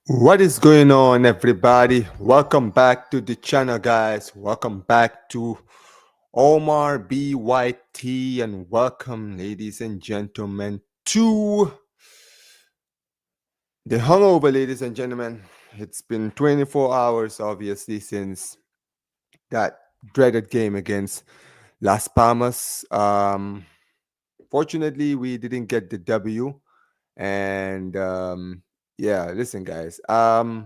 What is going on, everybody? Welcome back to the channel, guys. Welcome back to Omar BYT, and welcome, ladies and gentlemen, to the hungover, ladies and gentlemen. It's been 24 hours, obviously, since that dreaded game against Las Palmas. Fortunately, we didn't get the W, and yeah, listen, guys. I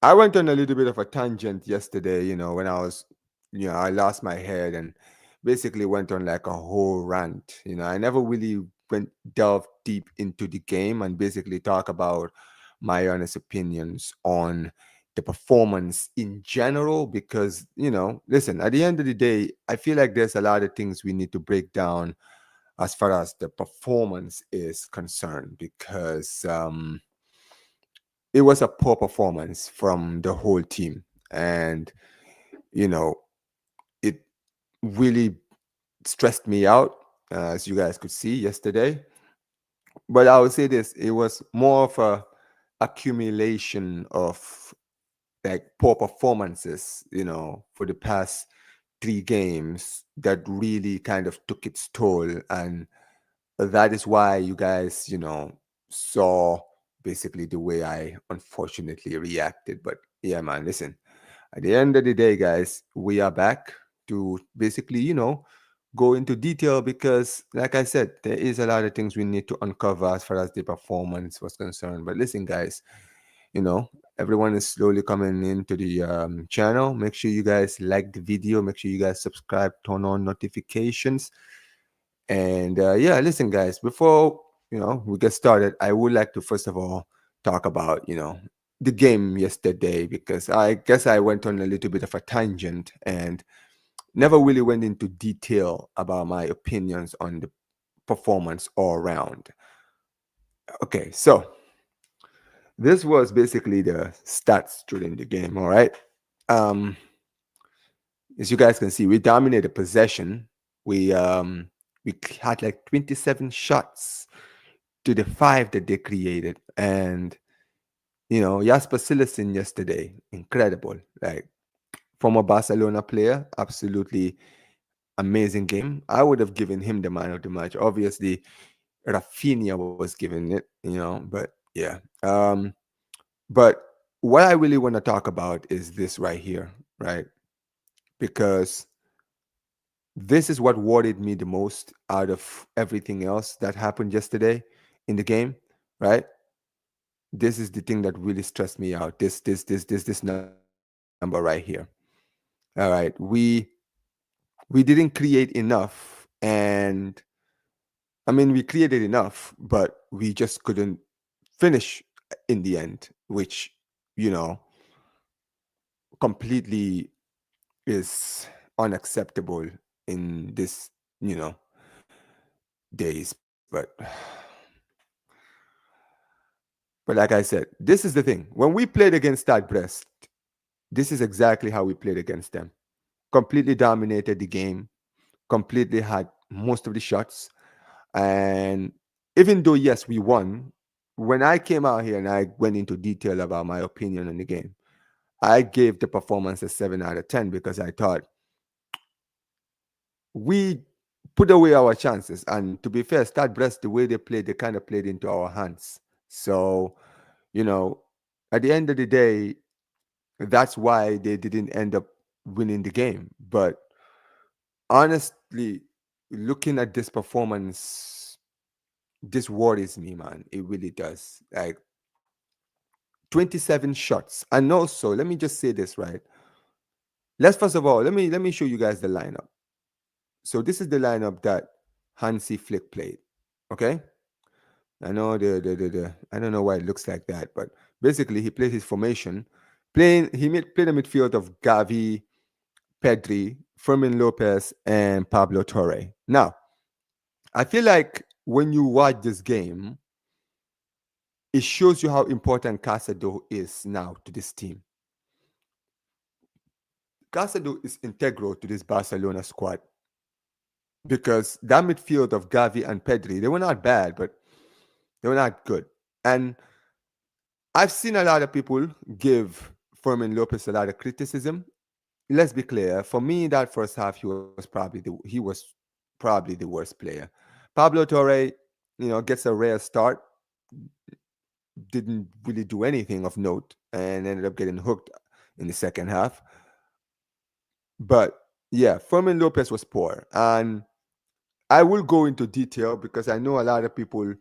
went on a little bit of a tangent yesterday, when I lost my head and basically went on like a whole rant. I never really went delved deep into the game and basically talk about my honest opinions on the performance in general because, listen, at the end of the day, I feel like there's a lot of things we need to break down as far as the performance is concerned because it was a poor performance from the whole team. And, you know, it really stressed me out, as you guys could see yesterday. But I would say this, it was more of a accumulation of like poor performances, for the past 3 games that really kind of took its toll. And that is why you guys, saw basically the way I unfortunately reacted. But yeah, man, listen, at the end of the day, guys, we are back to basically, go into detail because, like I said, there is a lot of things we need to uncover as far as the performance was concerned. But listen, guys, everyone is slowly coming into the channel. Make sure you guys like the video. Make sure you guys subscribe, turn on notifications. And yeah, listen, guys, before we get started, I would like to first of all talk about the game yesterday because I guess I went on a little bit of a tangent and never really went into detail about my opinions on the performance all around. Okay, so this was basically the stats during the game. All right, um, as you guys can see, we dominated possession. We had like 27 shots to the 5 that they created. And, Jasper Cillessen yesterday, incredible. Like, former Barcelona player, absolutely amazing game. I would have given him the man of the match. Obviously, Rafinha was given it, but yeah. But what I really want to talk about is this right here, right? Because this is what worried me the most out of everything else that happened yesterday in the game, right? This is the thing that really stressed me out. This number right here. All right, we didn't create enough, and I mean we created enough, but we just couldn't finish in the end, which you know completely is unacceptable in this days. But like I said, this is the thing. When we played against that Brest, this is exactly how we played against them. Completely dominated the game, completely had most of the shots. And even though, yes, we won, when I came out here and I went into detail about my opinion on the game, I gave the performance a 7 out of 10 because I thought we put away our chances. And to be fair, Stade Brest, the way they played, they kind of played into our hands. So, you know, at the end of the day, that's why they didn't end up winning the game. But honestly, looking at this performance, this worries me, man. It really does. Like 27 shots. And also, let me just say this, right? Let's first of all, let me show you guys the lineup. So this is the lineup that Hansi Flick played. Okay? I know the I don't know why it looks like that, but basically he played his formation. Played a midfield of Gavi, Pedri, Fermin Lopez, and Pablo Torre. Now, I feel like when you watch this game, it shows you how important Casado is now to this team. Casado is integral to this Barcelona squad because that midfield of Gavi and Pedri, they were not bad, but they were not good. And I've seen a lot of people give Fermin Lopez a lot of criticism. Let's be clear. For me, that first half, he was probably the worst player. Pablo Torre, gets a rare start, didn't really do anything of note, and ended up getting hooked in the second half. But yeah, Fermin Lopez was poor, and I will go into detail because I know a lot of people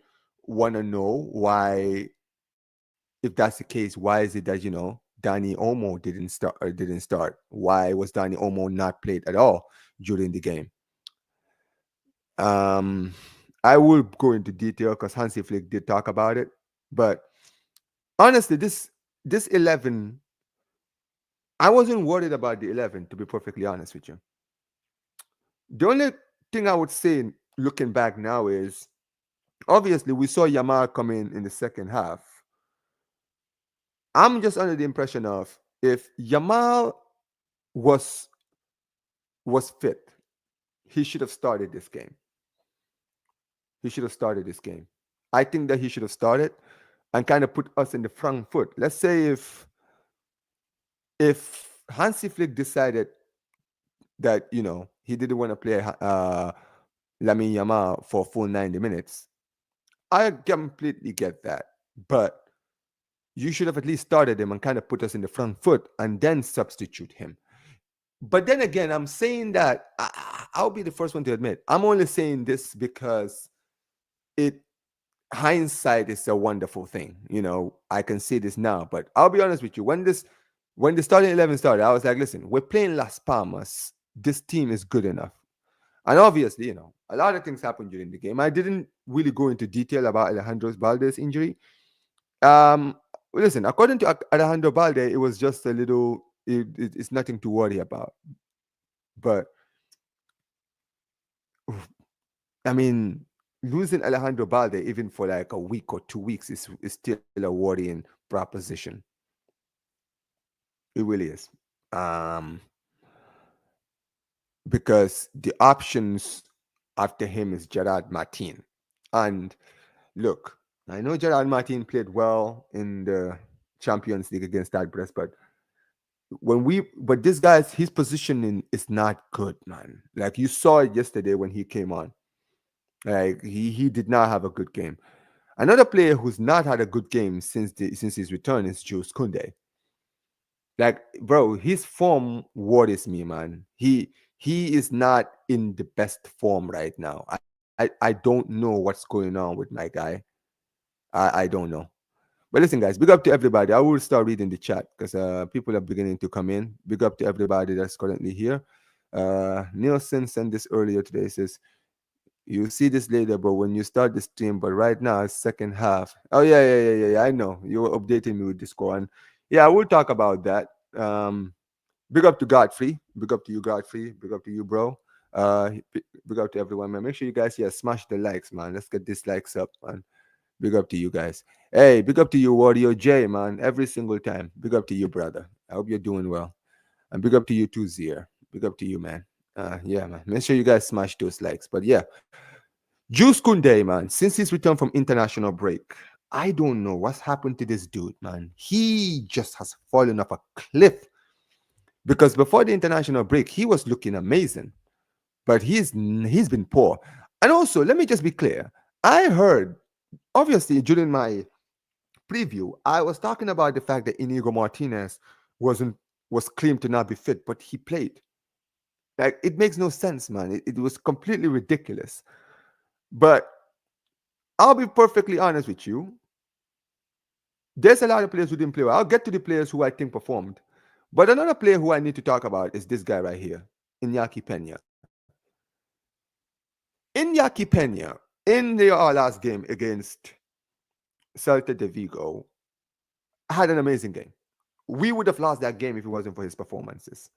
want to know why. If that's the case, why is it that Danny Olmo didn't start? Why was Danny Olmo not played at all during the game? Um, I will go into detail because Hansi Flick did talk about it, but honestly, this 11, I wasn't worried about the 11, to be perfectly honest with you. The only thing I would say, looking back now, is obviously we saw Yamal come in the second half. I'm just under the impression of if Yamal was was fit, he should have started this game. He should have started this game. I think that he should have started and kind of put us in the front foot. Let's say if Hansi Flick decided that he didn't want to play Lamine Yamal for full 90 minutes, I completely get that. But you should have at least started him and kind of put us in the front foot and then substitute him. But then again, I'm saying that I'll be the first one to admit I'm only saying this because it hindsight is a wonderful thing. I can see this now, but I'll be honest with you. When the starting 11 started, I was like, listen, we're playing Las Palmas. This team is good enough. And obviously, a lot of things happened during the game. I didn't really go into detail about Alejandro Balde's injury. Um, Listen, according to Alejandro Balde, it was just a little. It's nothing to worry about. But I mean, losing Alejandro Balde even for like a week or 2 weeks is still a worrying proposition. It really is. Um, because the options after him is Gerard Martin. And look, I know Gerard Martin played well in the Champions League against that Brest, but this guy's his positioning is not good, man. Like you saw it yesterday when he came on. Like he did not have a good game. Another player who's not had a good game since his return is Jules Koundé. Like, bro, his form worries me, man. He is not in the best form right now. I don't know what's going on with my guy. I don't know. But listen, guys, big up to everybody. I will start reading the chat because people are beginning to come in. Big up to everybody that's currently here. Nielsen sent this earlier today. Says, you'll see this later, but when you start the stream, but right now it's second half. Oh yeah. I know. You were updating me with the score. And yeah, we'll talk about that. Big up to Godfrey. Big up to you, Godfrey. Big up to you, bro. Big up to everyone, man. Make sure you guys smash the likes, man. Let's get these likes up, man. Big up to you guys. Hey, big up to you, Warrior J, man. Every single time. Big up to you, brother. I hope you're doing well. And big up to you too, Zier. Big up to you, man. Yeah, man. Make sure you guys smash those likes. But yeah, Juice Kunde, man. Since his return from international break, I don't know what's happened to this dude, man. He just has fallen off a cliff. Because before the international break, he was looking amazing, but he's been poor. And also, let me just be clear. I heard, obviously, during my preview, I was talking about the fact that Inigo Martinez wasn't was claimed to not be fit, but he played. Like it makes no sense, man. It was completely ridiculous. But I'll be perfectly honest with you. There's a lot of players who didn't play well. I'll get to the players who I think performed. But another player who I need to talk about is this guy right here, Iñaki Pena. Iñaki Pena, in the last game against Celta de Vigo, had an amazing game. We would have lost that game if it wasn't for his performances.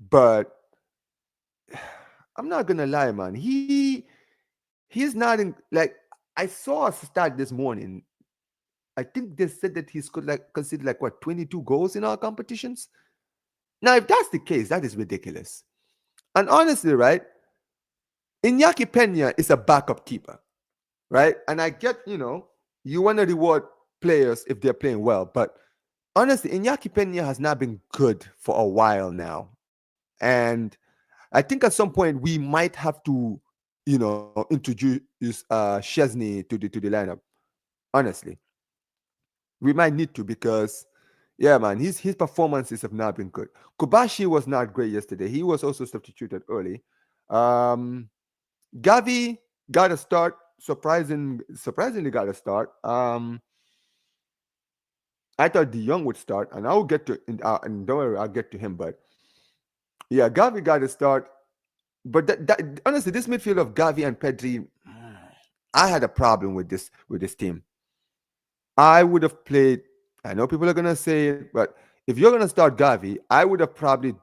But I'm not gonna lie, man. He's not in like I saw a stat this morning. I think they said that he's considered like what 22 goals in our competitions. Now, if that's the case, that is ridiculous. And honestly, right, Iñaki Pena is a backup keeper, right? And I get, you want to reward players if they're playing well. But honestly, Iñaki Peña has not been good for a while now. And I think at some point we might have to, introduce Chesney to the lineup. Honestly, we might need to because, yeah, man, his performances have not been good. Kobashi was not great yesterday. He was also substituted early. Um, Gavi got a start. Surprisingly got a start. I thought De Jong would start, and I'll get to and don't worry, I'll get to him. But yeah, Gavi got a start. But honestly, this midfield of Gavi and Pedri, I had a problem with this team. I would have played. I know people are gonna say it, but if you're gonna start Gavi, I would have probably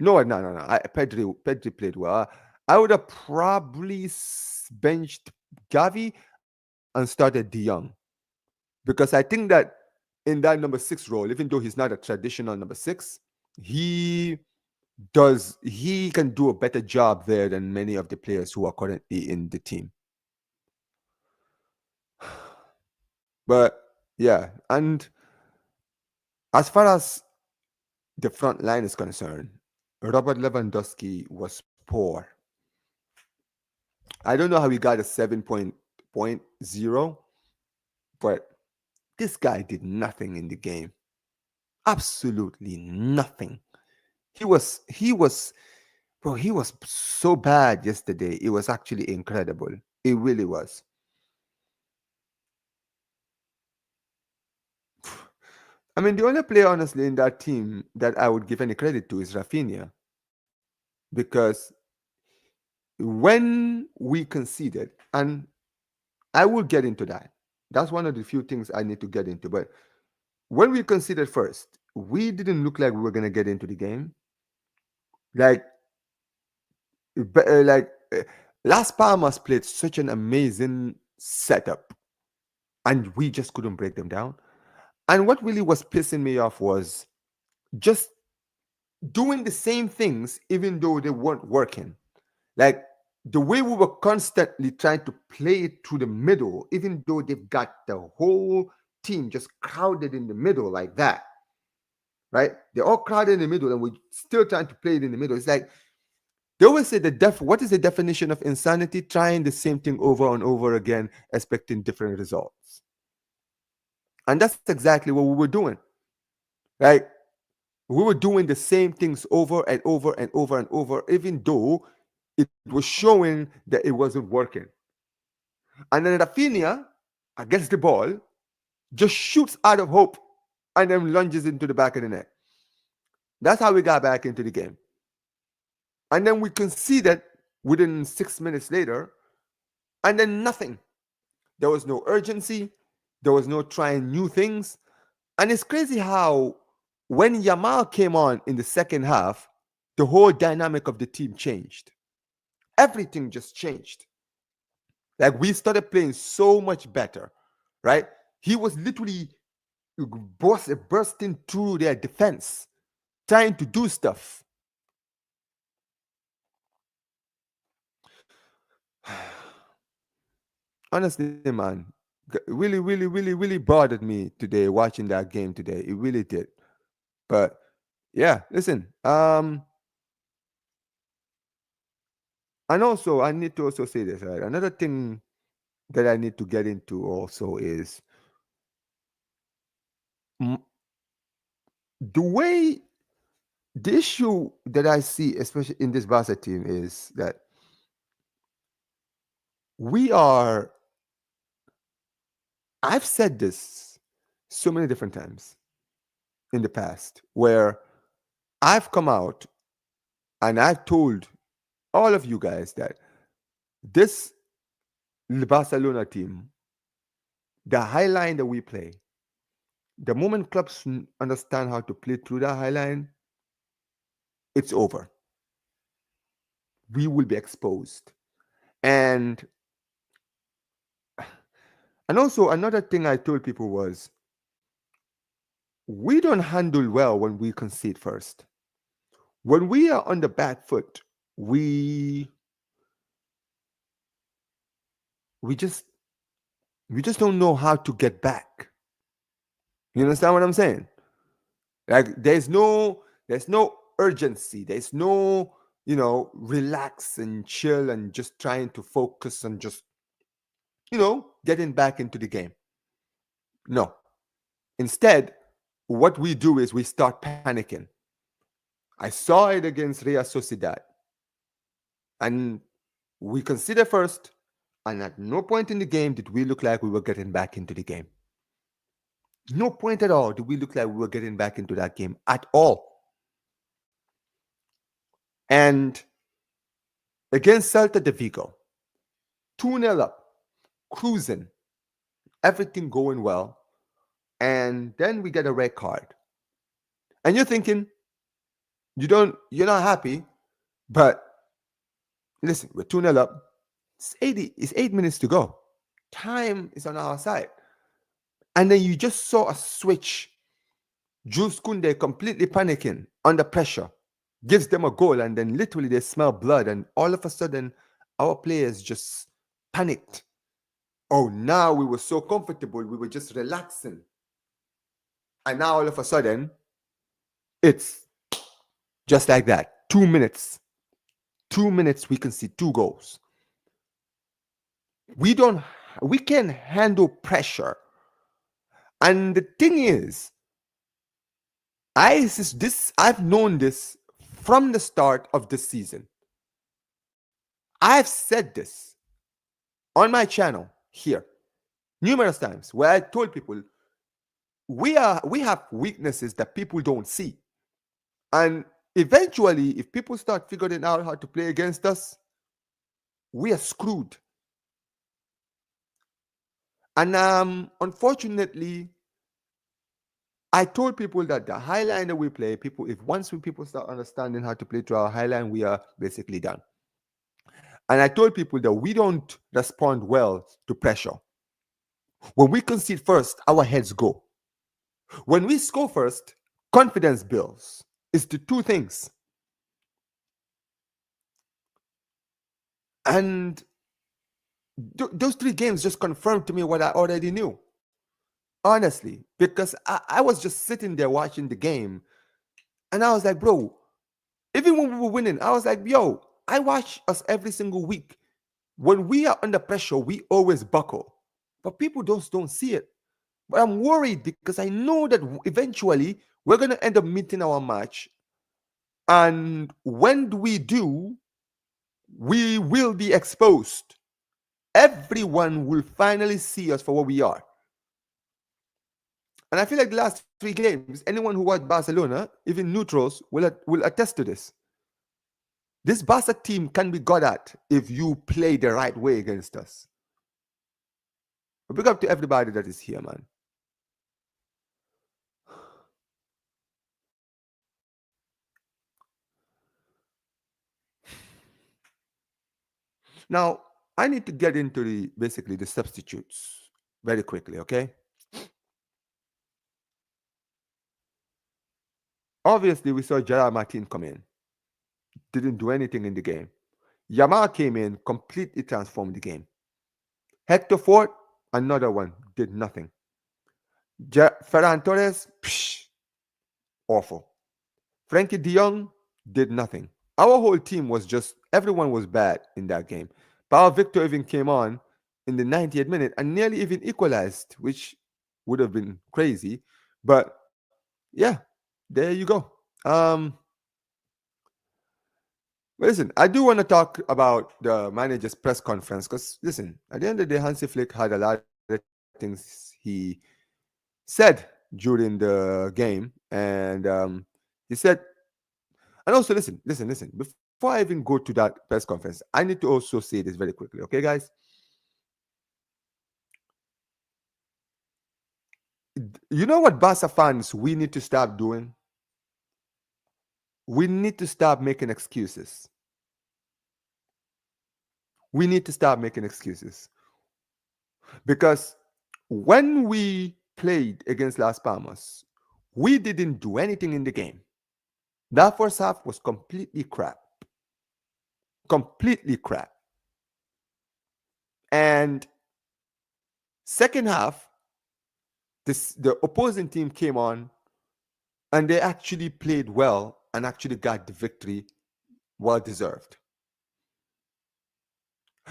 no. Pedri played well. I would have probably benched Gavi and started De Jong because I think that in that number six role, even though he's not a traditional number six, he he can do a better job there than many of the players who are currently in the team. But yeah, and as far as the front line is concerned, Robert Lewandowski was poor. I don't know how he got a 7.0, but this guy did nothing in the game. Absolutely nothing. He was bro, he was so bad yesterday. It was actually incredible. It really was. I mean, the only player honestly in that team that I would give any credit to is Rafinha because when we conceded, and I will get into that. That's one of the few things I need to get into. But when we conceded first, we didn't look like we were gonna get into the game. Like, like Las Palmas played such an amazing setup, and we just couldn't break them down. And what really was pissing me off was just doing the same things, even though they weren't working. Like the way we were constantly trying to play it through the middle, even though they've got the whole team just crowded in the middle like that, right? They're all crowded in the middle, and we're still trying to play it in the middle. It's like they always say what is the definition of insanity? Trying the same thing over and over again, expecting different results. And that's exactly what we were doing. Like we were doing the same things over and over and over and over, even though it was showing that it wasn't working. And then Rafinha, against the ball, just shoots out of hope and then lunges into the back of the net. That's how we got back into the game. And then we conceded within 6 minutes later, and then nothing. There was no urgency. There was no trying new things. And it's crazy how when Yamal came on in the second half, the whole dynamic of the team changed. Everything just changed. Like we started playing so much better, right? He was literally bursting through their defense, trying to do stuff. Honestly, man, really, really, really, really bothered me today watching that game today. It really did. But yeah, listen. And also I need to also say this, right? Another thing that I need to get into also is mm, the way the issue that I see, especially in this Barca team, is that we are. I've said this so many different times in the past where I've come out and I've told all of you guys that this Barcelona team, the high line that we play, the moment clubs understand how to play through that high line, it's over. We will be exposed. And also another thing I told people was we don't handle well when we concede first. When we are on the back foot, we we just we just don't know how to get back. You understand what I'm saying? Like there's no urgency. There's no, relax and chill and just trying to focus and just, getting back into the game. No. Instead, what we do is we start panicking. I saw it against Real Sociedad, and we consider first, and at no point in the game did we look like we were getting back into the game. No point at all did we look like we were getting back into that game at all. And against Celta de Vigo, 2-0 up, cruising, everything going well, and then we get a red card. And you're thinking, you're not happy, but listen, we're 2-0 up. It's 8 minutes to go. Time is on our side. And then you just saw a switch. Jules Koundé completely panicking under pressure, gives them a goal, and then literally they smell blood, and all of a sudden our players just panicked. Oh, now we were so comfortable, we were just relaxing. And now all of a sudden, it's just like that. 2 minutes. 2 minutes, we can see 2 goals. We can handle pressure. And the thing is, I've known this from the start of the season. I've said this on my channel here numerous times where I told people we have weaknesses that people don't see. And eventually, if people start figuring out how to play against us, we are screwed. And unfortunately, I told people that the high line that we play, once people start understanding how to play to our high line, we are basically done. And I told people that we don't respond well to pressure. When we concede first, our heads go. When we score first, confidence builds. It's the two things. And those 3 games just confirmed to me what I already knew. Honestly, because I was just sitting there watching the game, and I was like, bro, even when we were winning, I was like, yo, I watch us every single week. When we are under pressure, we always buckle. But people don't see it. But I'm worried because I know that eventually we're going to end up meeting our match. And when we do, we will be exposed. Everyone will finally see us for what we are. And I feel like the last 3 games, anyone who watched Barcelona, even neutrals, will attest to this. This Barca team can be got at if you play the right way against us. But big up to everybody that is here, man. Now, I need to get into basically the substitutes very quickly, okay? Obviously, we saw Gerard Martin come in. Didn't do anything in the game. Yamal came in, completely transformed the game. Hector Ford, another one, did nothing. Ferran Torres, awful. Frankie de Jong did nothing. Our whole team was everyone was bad in that game. Paul Victor even came on in the 90th minute and nearly even equalized, which would have been crazy. But yeah, there you go. Listen, I do want to talk about the manager's press conference because, listen, at the end of the day, Hansi Flick had a lot of things he said during the game. And he said, and also, listen. Before I even go to that press conference, I need to also say this very quickly, okay, guys? You know what, Barca fans, we need to stop doing? We need to stop making excuses. We need to stop making excuses. Because when we played against Las Palmas, we didn't do anything in the game. That first half was completely crap. Completely crap. And second half, The opposing team came on and they actually played well and actually got the victory, well deserved.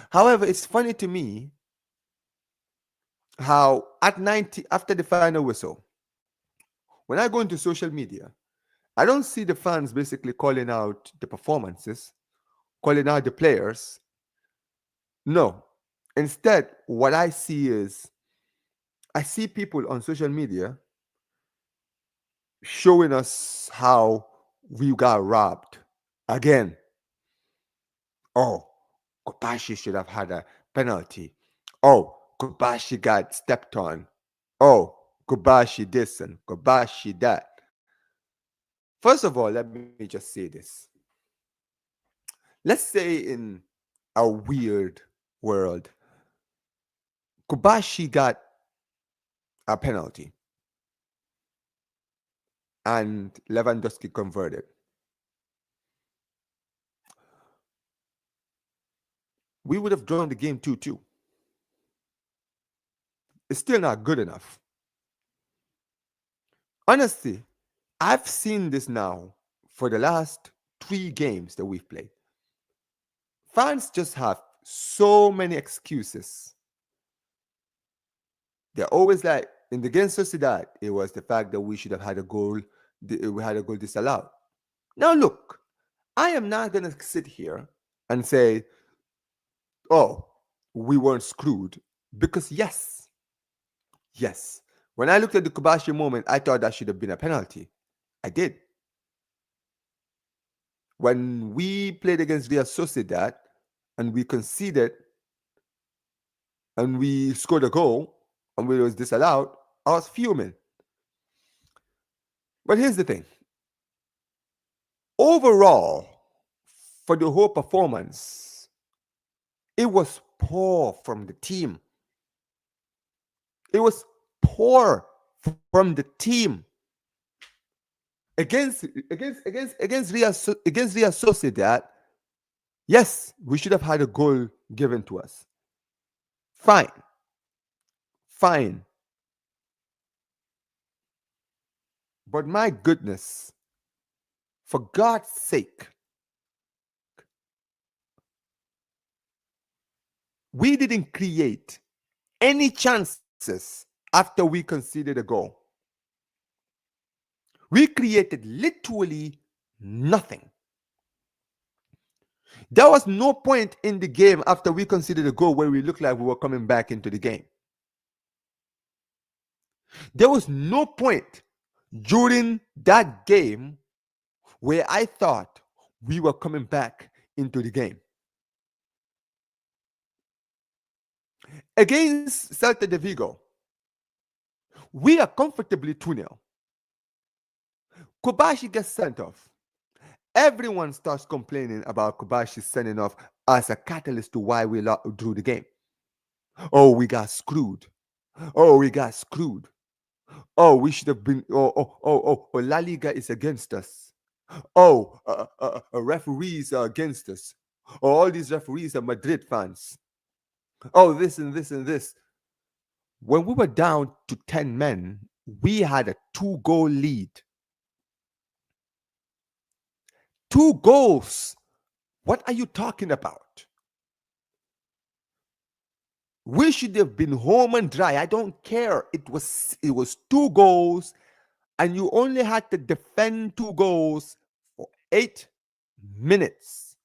However, it's funny to me how at 90, after the final whistle, when I go into social media, I don't see the fans basically calling out the performances, calling out the players. No. Instead, what I see is I see people on social media showing us how we got robbed again. Oh, Kobashi should have had a penalty. Oh, Kobashi got stepped on. Oh, Kobashi this and Kobashi that. First of all, let me just say this. Let's say in a weird world, Kobashi got a penalty and Lewandowski converted. We would have drawn the game 2-2. It's still not good enough. Honestly, I've seen this now for the last 3 games that we've played. Fans just have so many excuses. They're always like, in the game Sociedad, it was the fact that we should have had a goal, we had a goal disallowed. Now, look, I am not going to sit here and say, oh, we weren't screwed. Because, yes. When I looked at the Kobashi moment, I thought that should have been a penalty. I did. When we played against Real Sociedad and we conceded and we scored a goal and we was disallowed, I was fuming. But here's the thing. Overall, for the whole performance, it was poor from the team. It was poor from the team. Against Real Sociedad, yes, we should have had a goal given to us. Fine. But my goodness, for God's sake, we didn't create any chances after we conceded a goal. We created literally nothing. There was no point in the game after we conceded a goal where we looked like we were coming back into the game. There was no point during that game where I thought we were coming back into the game. Against Celta de Vigo, we are comfortably 2-0. Kobashi gets sent off. Everyone starts complaining about Kobashi sending off as a catalyst to why we drew the game. Oh, we got screwed. Oh, we got screwed. Oh, we should have been. La Liga is against us. Oh, referees are against us. Oh, all these referees are Madrid fans. Oh, this and this and this. When we were down to 10 men, we had a 2-goal lead. 2 goals. What are you talking about? We should have been home and dry. I don't care. It was 2 goals, and you only had to defend 2 goals for 8 minutes.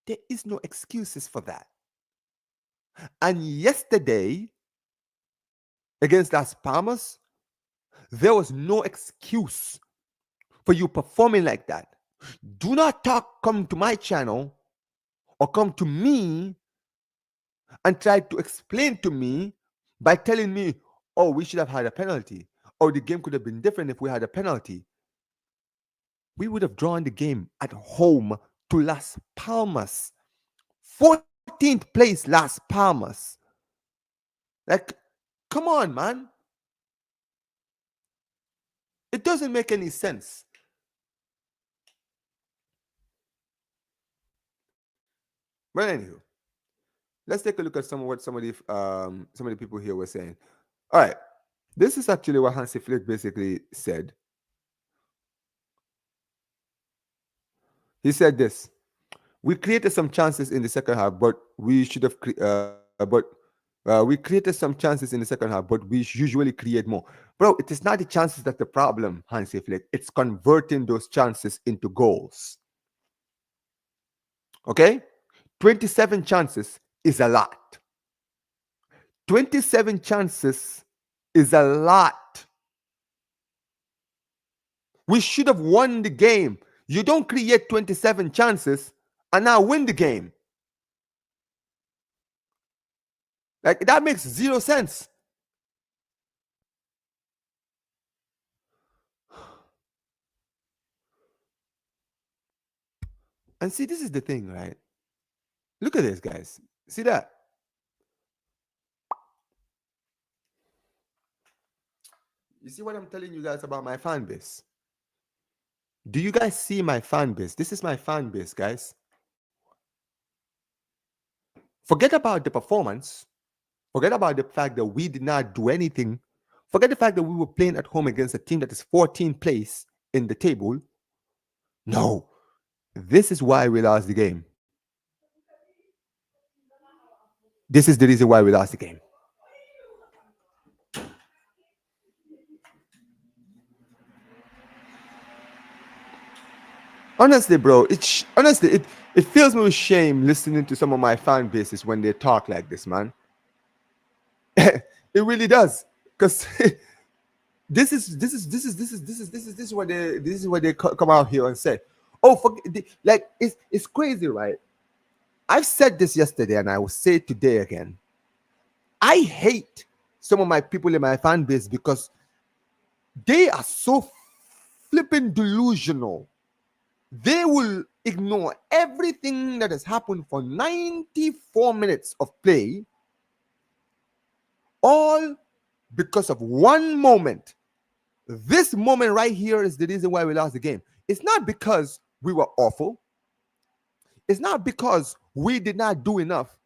There is no excuses for that. And yesterday, against Las Palmas, there was no excuse for you performing like that. Do not come to my channel or come to me and try to explain to me by telling me, oh, we should have had a penalty, or the game could have been different if we had a penalty. We would have drawn the game at home to Las Palmas. 14th place, Las Palmas. Like, come on, man. It doesn't make any sense. But anywho, let's take a look at some of what some of the people here were saying. All right, This is actually what Hansi Flick basically said. He said this: "We created some chances in the second half, but we should have. We created some chances in the second half, but we usually create more. Bro, it is not the chances that's the problem, Hansi Flick. It's converting those chances into goals. Okay, 27 chances is a lot. 27 chances is a lot. We should have won the game. You don't create 27 chances and now win the game. Like that makes zero sense. And see, this is the thing, right? Look at this, guys. See that? You see what I'm telling you guys about my fan base? Do you guys see my fan base? This is my fan base, guys. Forget about the performance. Forget about the fact that we did not do anything. Forget the fact that we were playing at home against a team that is 14th place in the table. No, this is why we lost the game. This is the reason why we lost the game. Honestly, bro, it fills me with shame listening to some of my fan bases when they talk like this, man. It really does, because this is what they come out here and say. Oh, like it's crazy, right? I've said this yesterday, and I will say it today again. I hate some of my people in my fan base because they are so flipping delusional. They will ignore everything that has happened for 94 minutes of play, all because of one moment. This moment right here is the reason why we lost the game. It's not because we were awful. It's not because we did not do enough.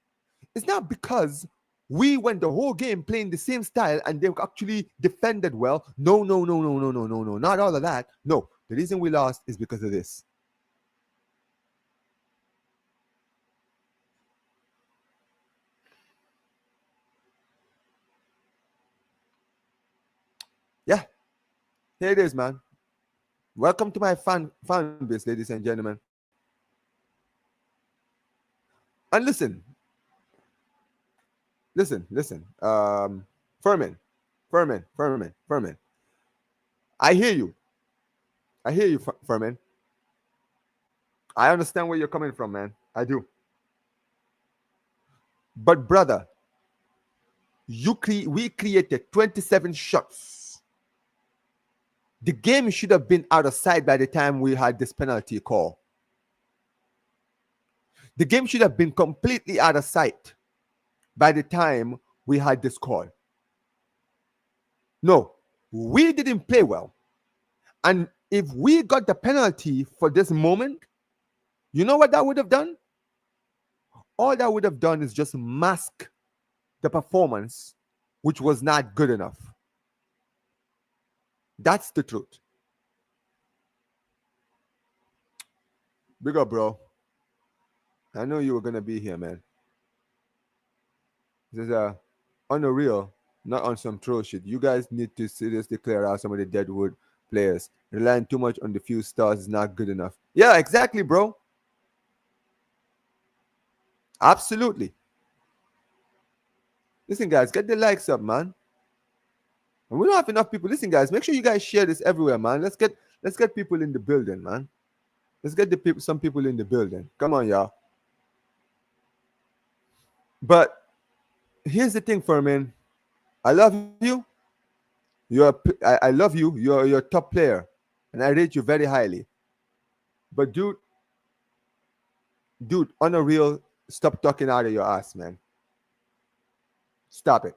It's not because we went the whole game playing the same style and they actually defended well. No, no, no, no, no, no, no, no. Not all of that. No. The reason we lost is because of this. Yeah, here it is, man. Welcome to my fan base, ladies and gentlemen. And listen. Furman. I hear you. I hear you, Furman. I understand where you're coming from, man. I do. But brother, we created 27 shots. The game should have been out of sight by the time we had this penalty call. The game should have been completely out of sight by the time we had this call. No, we didn't play well. And if we got the penalty for this moment, you know what that would have done? All that would have done is just mask the performance, which was not good enough. That's the truth. Big up, bro. I know you were gonna be here, man. This is unreal, not on some troll shit. You guys need to seriously clear out some of the Deadwood players. Relying too much on the few stars is not good enough. Yeah, exactly, bro. Absolutely. Listen, guys, get the likes up, man. And we don't have enough people. Listen, guys, make sure you guys share this everywhere, man. Let's get people in the building, man. Let's get some people in the building. Come on, y'all. But here's the thing, Furman. I love you. I love you. You're a top player, and I rate you very highly. But dude, on a real, stop talking out of your ass, man. Stop it.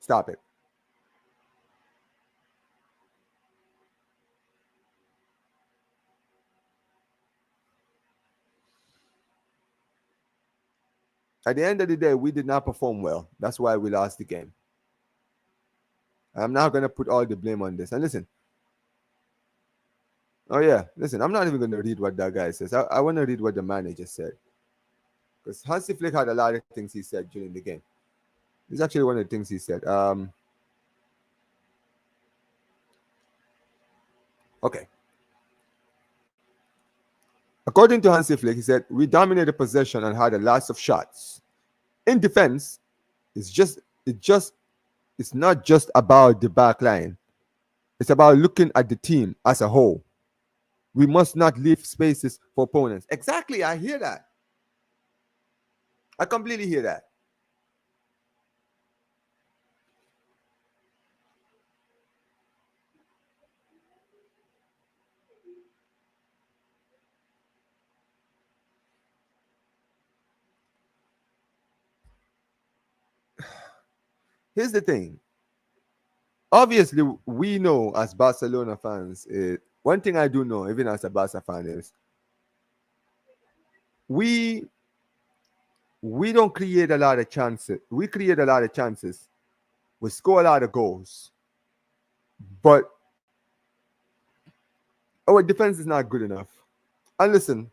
Stop it. At the end of the day, we did not perform well. That's why we lost the game. I'm not gonna put all the blame on this. And listen, oh yeah, listen, I'm not even gonna read what that guy says. I want to read what the manager said because Hansi Flick had a lot of things he said during the game. This is actually one of the things he said. Okay. According to Hansi Flick, he said, we dominated possession and had a lot of shots. In defense, it's just it just it's not just about the back line. It's about looking at the team as a whole. We must not leave spaces for opponents. Exactly, I hear that. I completely hear that. Here's the thing. Obviously, we know as Barcelona fans, one thing I do know, even as a Barca fan, is we we don't create a lot of chances. We create a lot of chances. We score a lot of goals, but our defense is not good enough. And listen,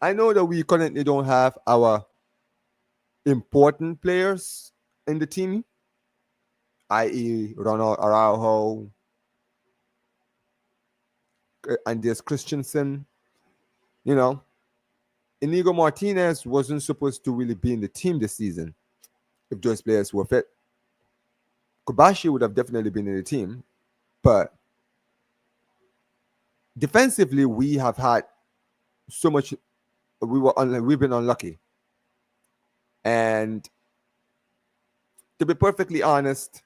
I know that we currently don't have our important players in the team, i.e., Ronald Araujo, and there's Christensen. You know, Inigo Martinez wasn't supposed to really be in the team this season if those players were fit. Kobashi would have definitely been in the team, but defensively, we have had so much. We've been unlucky, and to be perfectly honest,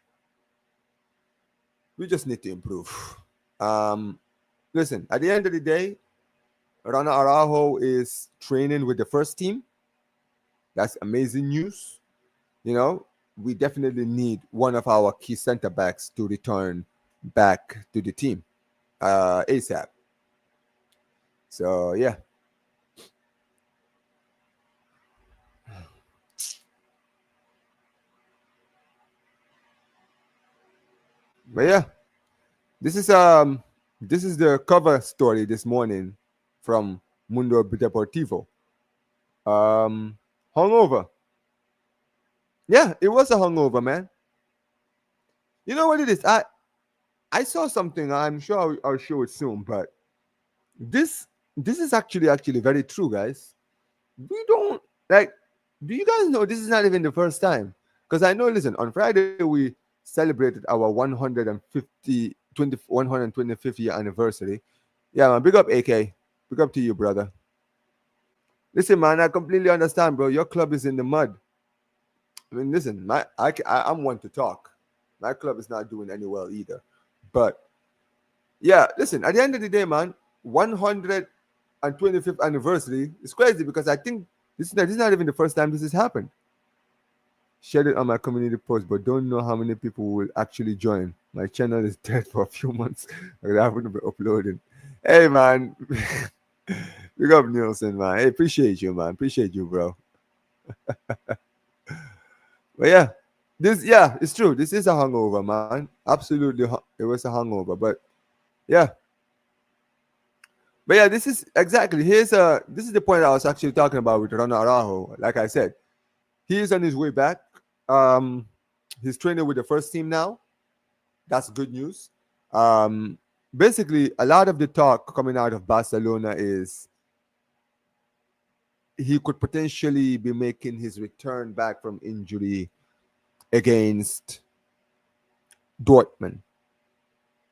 we just need to improve. Um, Listen, at the end of the day, Rana Araujo is training with the first team. That's amazing news. You know, we definitely need one of our key center backs to return back to the team ASAP. So yeah, but yeah, this is the cover story this morning from Mundo Deportivo. Um, Hungover. Yeah, it was a hungover, man. You know what it is? I saw something. I'm sure I'll show it soon, but this this is actually very true, guys. We don't like. Do you guys know this is not even the first time? Because I know. Listen, on Friday we celebrated our 125th year anniversary. Yeah, man. Big up, AK. Big up to you, brother. Listen, man. I completely understand, bro. Your club is in the mud. I mean, listen. I'm one to talk. My club is not doing any well either. But yeah, listen. At the end of the day, man, 125th anniversary is crazy because I think this is not even the first time this has happened. Shared it on my community post, but don't know how many people will actually join. My channel is dead for a few months. I haven't been uploading. Hey, man. Big up Nielsen, man. Hey, appreciate you, man. Appreciate you, bro. But yeah, it's true. This is a hangover, man. Absolutely, it was a hangover. Yeah, but yeah, this is exactly this is the point I was actually talking about with Ronald Araujo. Like I said, he is on his way back. Um, he's training with the first team now. That's good news. Um, Basically, a lot of the talk coming out of Barcelona is he could potentially be making his return back from injury against Dortmund,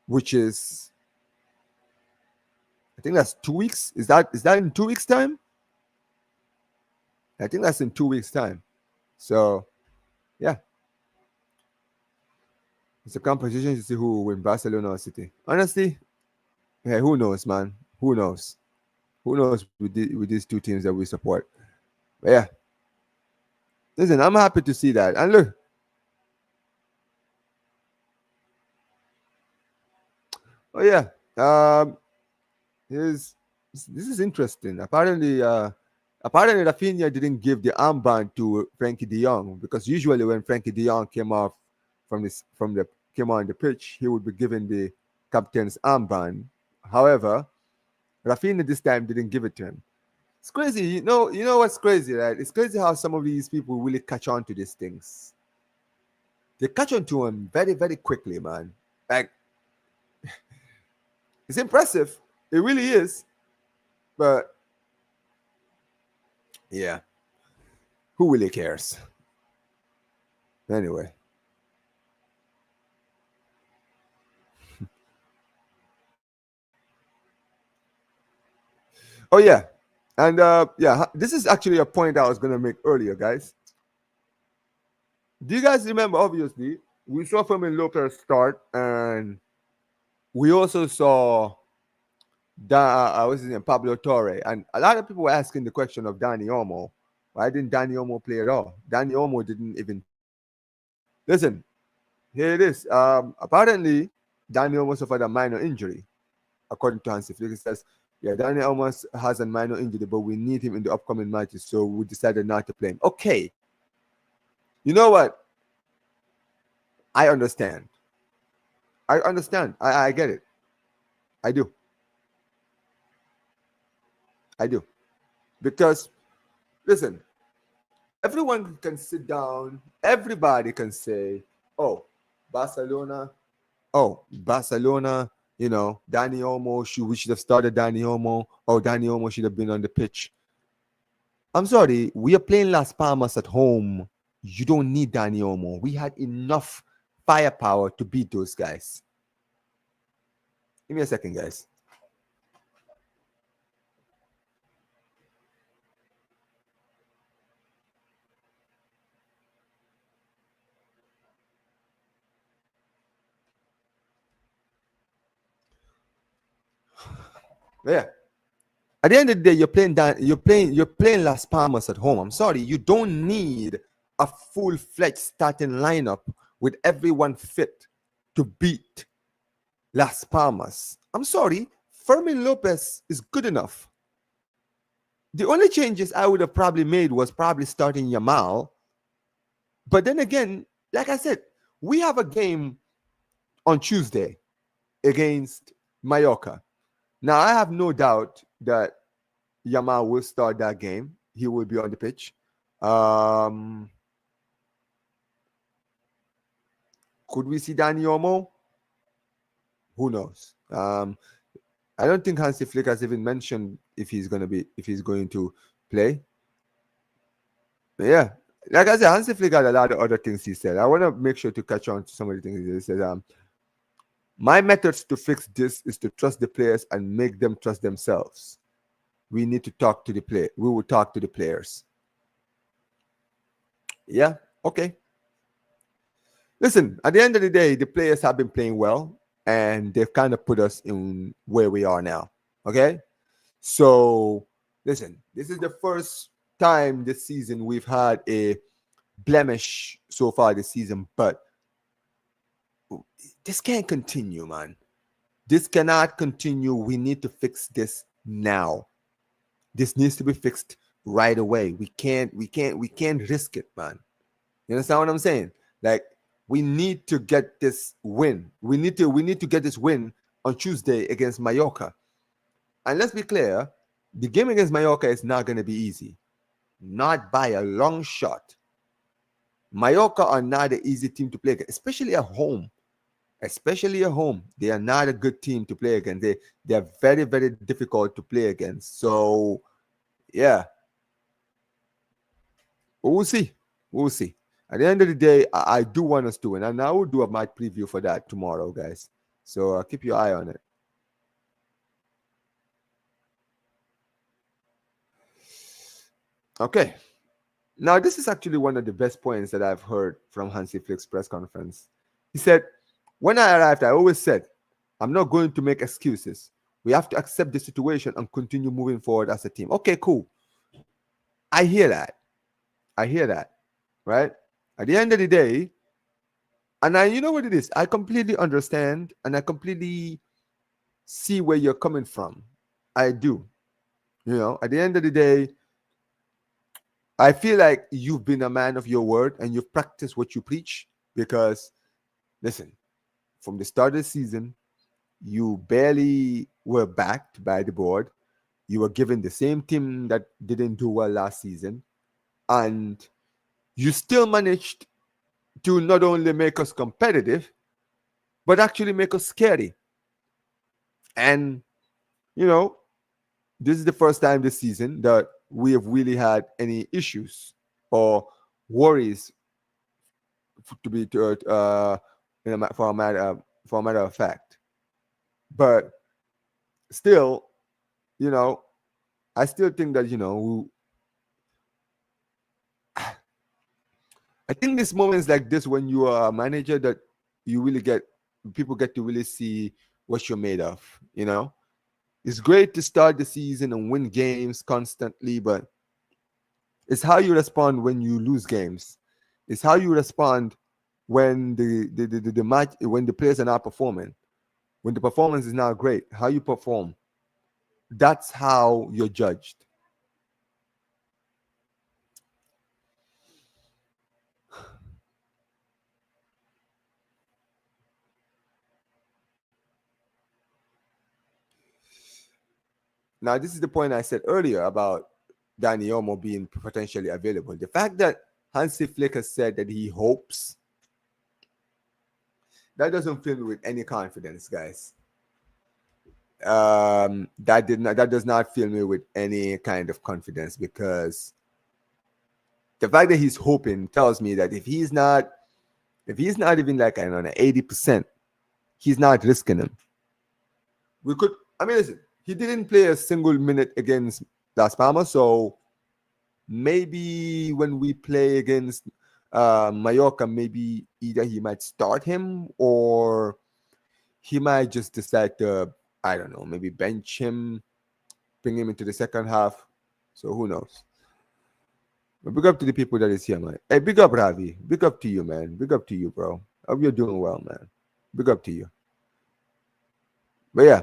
which is I think that's 2 weeks. Is that in 2 weeks time? I think that's in 2 weeks time. So yeah, it's a competition to see who will win, Barcelona or City. Honestly, hey, who knows, man? Who knows? Who knows with these two teams that we support? But yeah, listen, I'm happy to see that. And look, oh yeah, here's this is interesting. Apparently Rafinha didn't give the armband to Frankie De Jong because usually when Frankie De Jong came off from the came on the pitch, he would be given the captain's armband. However, Rafinha this time didn't give it to him. It's crazy. You know what's crazy, right? It's crazy how some of these people really catch on to these things. They catch on to him very, very quickly, man. Like, it's impressive. It really is. But yeah, who really cares? Anyway. Oh yeah. And yeah, this is actually a point I was gonna make earlier, guys. Do you guys remember? Obviously, we saw Fermin Lopez start, and we also saw what's his name, Pablo Torre, and a lot of people were asking the question of Danny Olmo. Why didn't Danny Olmo play at all? Danny Olmo didn't even play. Listen, here it is. Apparently, Danny Olmo suffered a minor injury, according to Hansi Flick. He says, "Yeah, Danny Olmo has a minor injury, but we need him in the upcoming matches, so we decided not to play him." Okay, you know what? I understand. I understand. I get it. I do. I do. Because listen, everyone can sit down, everybody can say, oh, Barcelona, Barcelona, Danny Olmo, we should have started Danny Olmo. Oh, Danny Olmo should have been on the pitch. I'm sorry, we are playing Las Palmas at home. You don't need Danny Olmo. We had enough firepower to beat those guys. Give me a second, guys. Yeah. At the end of the day, you're playing Las Palmas at home. I'm sorry, you don't need a full-fledged starting lineup with everyone fit to beat Las Palmas. I'm sorry, Fermin Lopez is good enough. The only changes I would have probably made was probably starting Yamal. But then again, like I said, we have a game on Tuesday against Mallorca. Now I have no doubt that Yamal will start that game. He will be on the pitch. Um, could we see Danny Olmo? Who knows? I don't think Hansi Flick has even mentioned if he's going to play. But yeah, like I said, Hansi Flick had a lot of other things he said. I want to make sure to catch on to some of the things he said. My methods to fix this is to trust the players and make them trust themselves. We need to talk to the player. We will talk to the players. Yeah, okay. Listen, at the end of the day, the players have been playing well, and they've kind of put us in where we are now. Okay, so listen, this is the first time this season we've had a blemish so far this season, but this can't continue, man. This cannot continue. We need to fix this now. This needs to be fixed right away. We can't risk it, man. You understand what I'm saying? Like, we need to get this win. We need to get this win on Tuesday against Mallorca. And let's be clear, the game against Mallorca is not going to be easy. Not by a long shot. Mallorca are not an easy team to play against, especially at home. Especially at home, they are not a good team to play against. They are very, very difficult to play against. So yeah, we'll see. We'll see. At the end of the day, I do want us to win, and I will do a match preview for that tomorrow, guys. So keep your eye on it. Okay. Now, this is actually one of the best points that I've heard from Hansi Flick's press conference. He said, "When I arrived, I always said, I'm not going to make excuses. We have to accept the situation and continue moving forward as a team." Okay, cool. I hear that. I hear that. Right? At the end of the day, and you know what it is? I completely understand and I completely see where you're coming from. I do. At the end of the day, I feel like you've been a man of your word and you've practiced what you preach, because Listen, from the start of the season, you barely were backed by the board. You were given the same team that didn't do well last season, and you still managed to not only make us competitive, but actually make us scary. And, you know, this is the first time this season that we have really had any issues or worries to be for a matter of fact. But still, you know, I still think that I think this moments like this when you are a manager that you really get people get to really see what you're made of. It's great to start the season and win games constantly, but it's how you respond when you lose games. It's how you respond when the match when the players are not performing. When the performance is not great, how you perform. That's how you're judged. Now, this is the point I said earlier about Danny Olmo being potentially available. The fact that Hansi Flick has said that he hopes, that doesn't fill me with any confidence, guys. That does not fill me with any kind of confidence, because the fact that he's hoping tells me that if he's not even like, I don't know, 80%, he's not risking him. Listen, he didn't play a single minute against Las Palmas, so maybe when we play against Mallorca, maybe either he might start him or he might just decide to, I don't know, maybe bench him, bring him into the second half. So who knows? But big up to the people that is here, man. Hey, big up, Ravi. Big up to you, man. Big up to you, bro. Hope you're doing well, man. Big up to you. But yeah,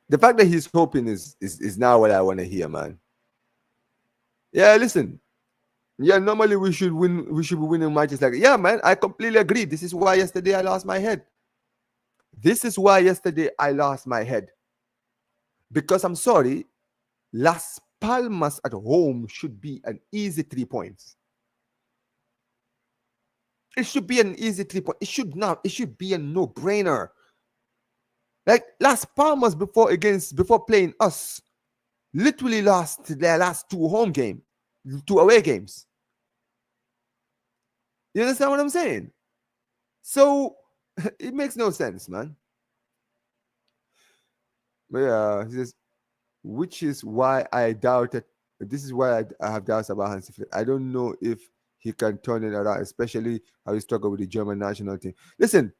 the fact that he's hoping is now what I want to hear, man. Yeah, listen. Yeah, normally we should win. We should be winning matches like, yeah, man. I completely agree. This is why yesterday I lost my head. This is why yesterday I lost my head. Because I'm sorry, Las Palmas at home should be an easy 3 points. It should be an easy 3 point. It should not. It should be a no-brainer. Like Las Palmas before playing us, literally lost their last two away games. You understand what I'm saying? So it makes no sense, man. But yeah, he says, which is why I doubt it. This is why I have doubts about Hansi Flick. I don't know if he can turn it around, especially how he struggled with the German national team. Listen,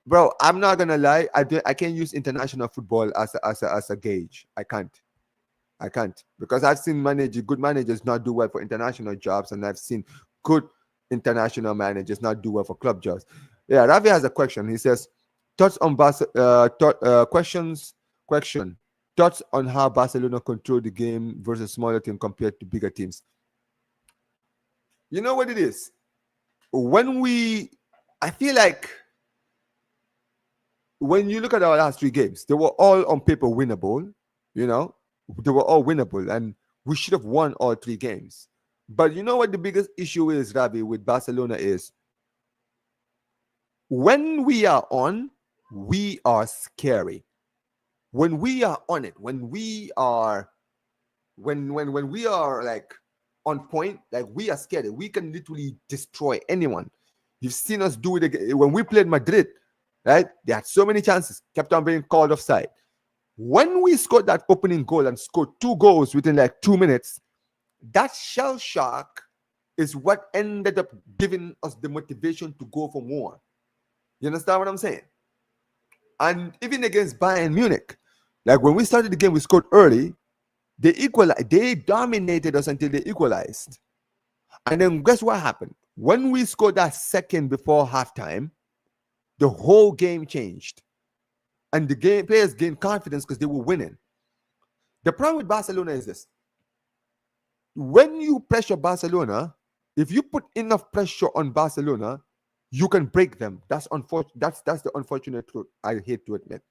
bro, I'm not gonna lie. I can't use international football as a gauge. I can't, because I've seen good managers not do well for international jobs, and I've seen good international managers not do well for club jobs. Yeah, Ravi has a question. He says, thoughts on question. Thoughts on how Barcelona control the game versus smaller team compared to bigger teams. You know what it is? I feel like when you look at our last three games, they were all on paper winnable. They were all winnable, and we should have won all three games. But you know what the biggest issue is, Ravi, with Barcelona is when we are on, we are scary. When we are on it, when we are like on point, like we are scary. We can literally destroy anyone. You've seen us do it again. When we played Madrid, right? They had so many chances, kept on being called offside. When we scored that opening goal and scored two goals within like 2 minutes, that shell shock is what ended up giving us the motivation to go for more. You understand what I'm saying? And even against Bayern Munich, like when we started the game, we scored early. They dominated us until they equalized. And then guess what happened? When we scored that second before halftime, the whole game changed. And the players gained confidence because they were winning. The problem with Barcelona is this. When you pressure Barcelona, if you put enough pressure on Barcelona, you can break them. That's unfortunate. That's the unfortunate truth. I hate to admit.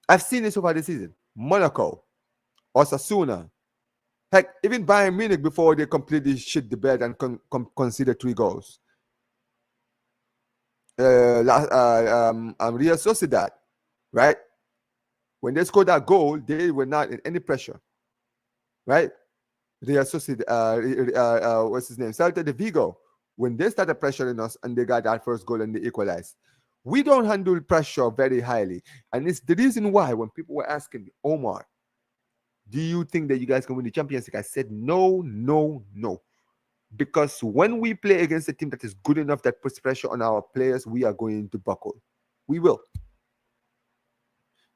I've seen this over the season. Monaco, Osasuna, heck, even Bayern Munich before they completely shit the bed and conceded 3 goals. Real Sociedad, right? When they scored that goal, they were not in any pressure, right? Real Sociedad, what's his name? Celta de Vigo. When they started pressuring us and they got that first goal and they equalized, we don't handle pressure very highly. And it's the reason why when people were asking me, Omar, do you think that you guys can win the Champions League? I said, no, no, no. Because when we play against a team that is good enough that puts pressure on our players, we are going to buckle. We will.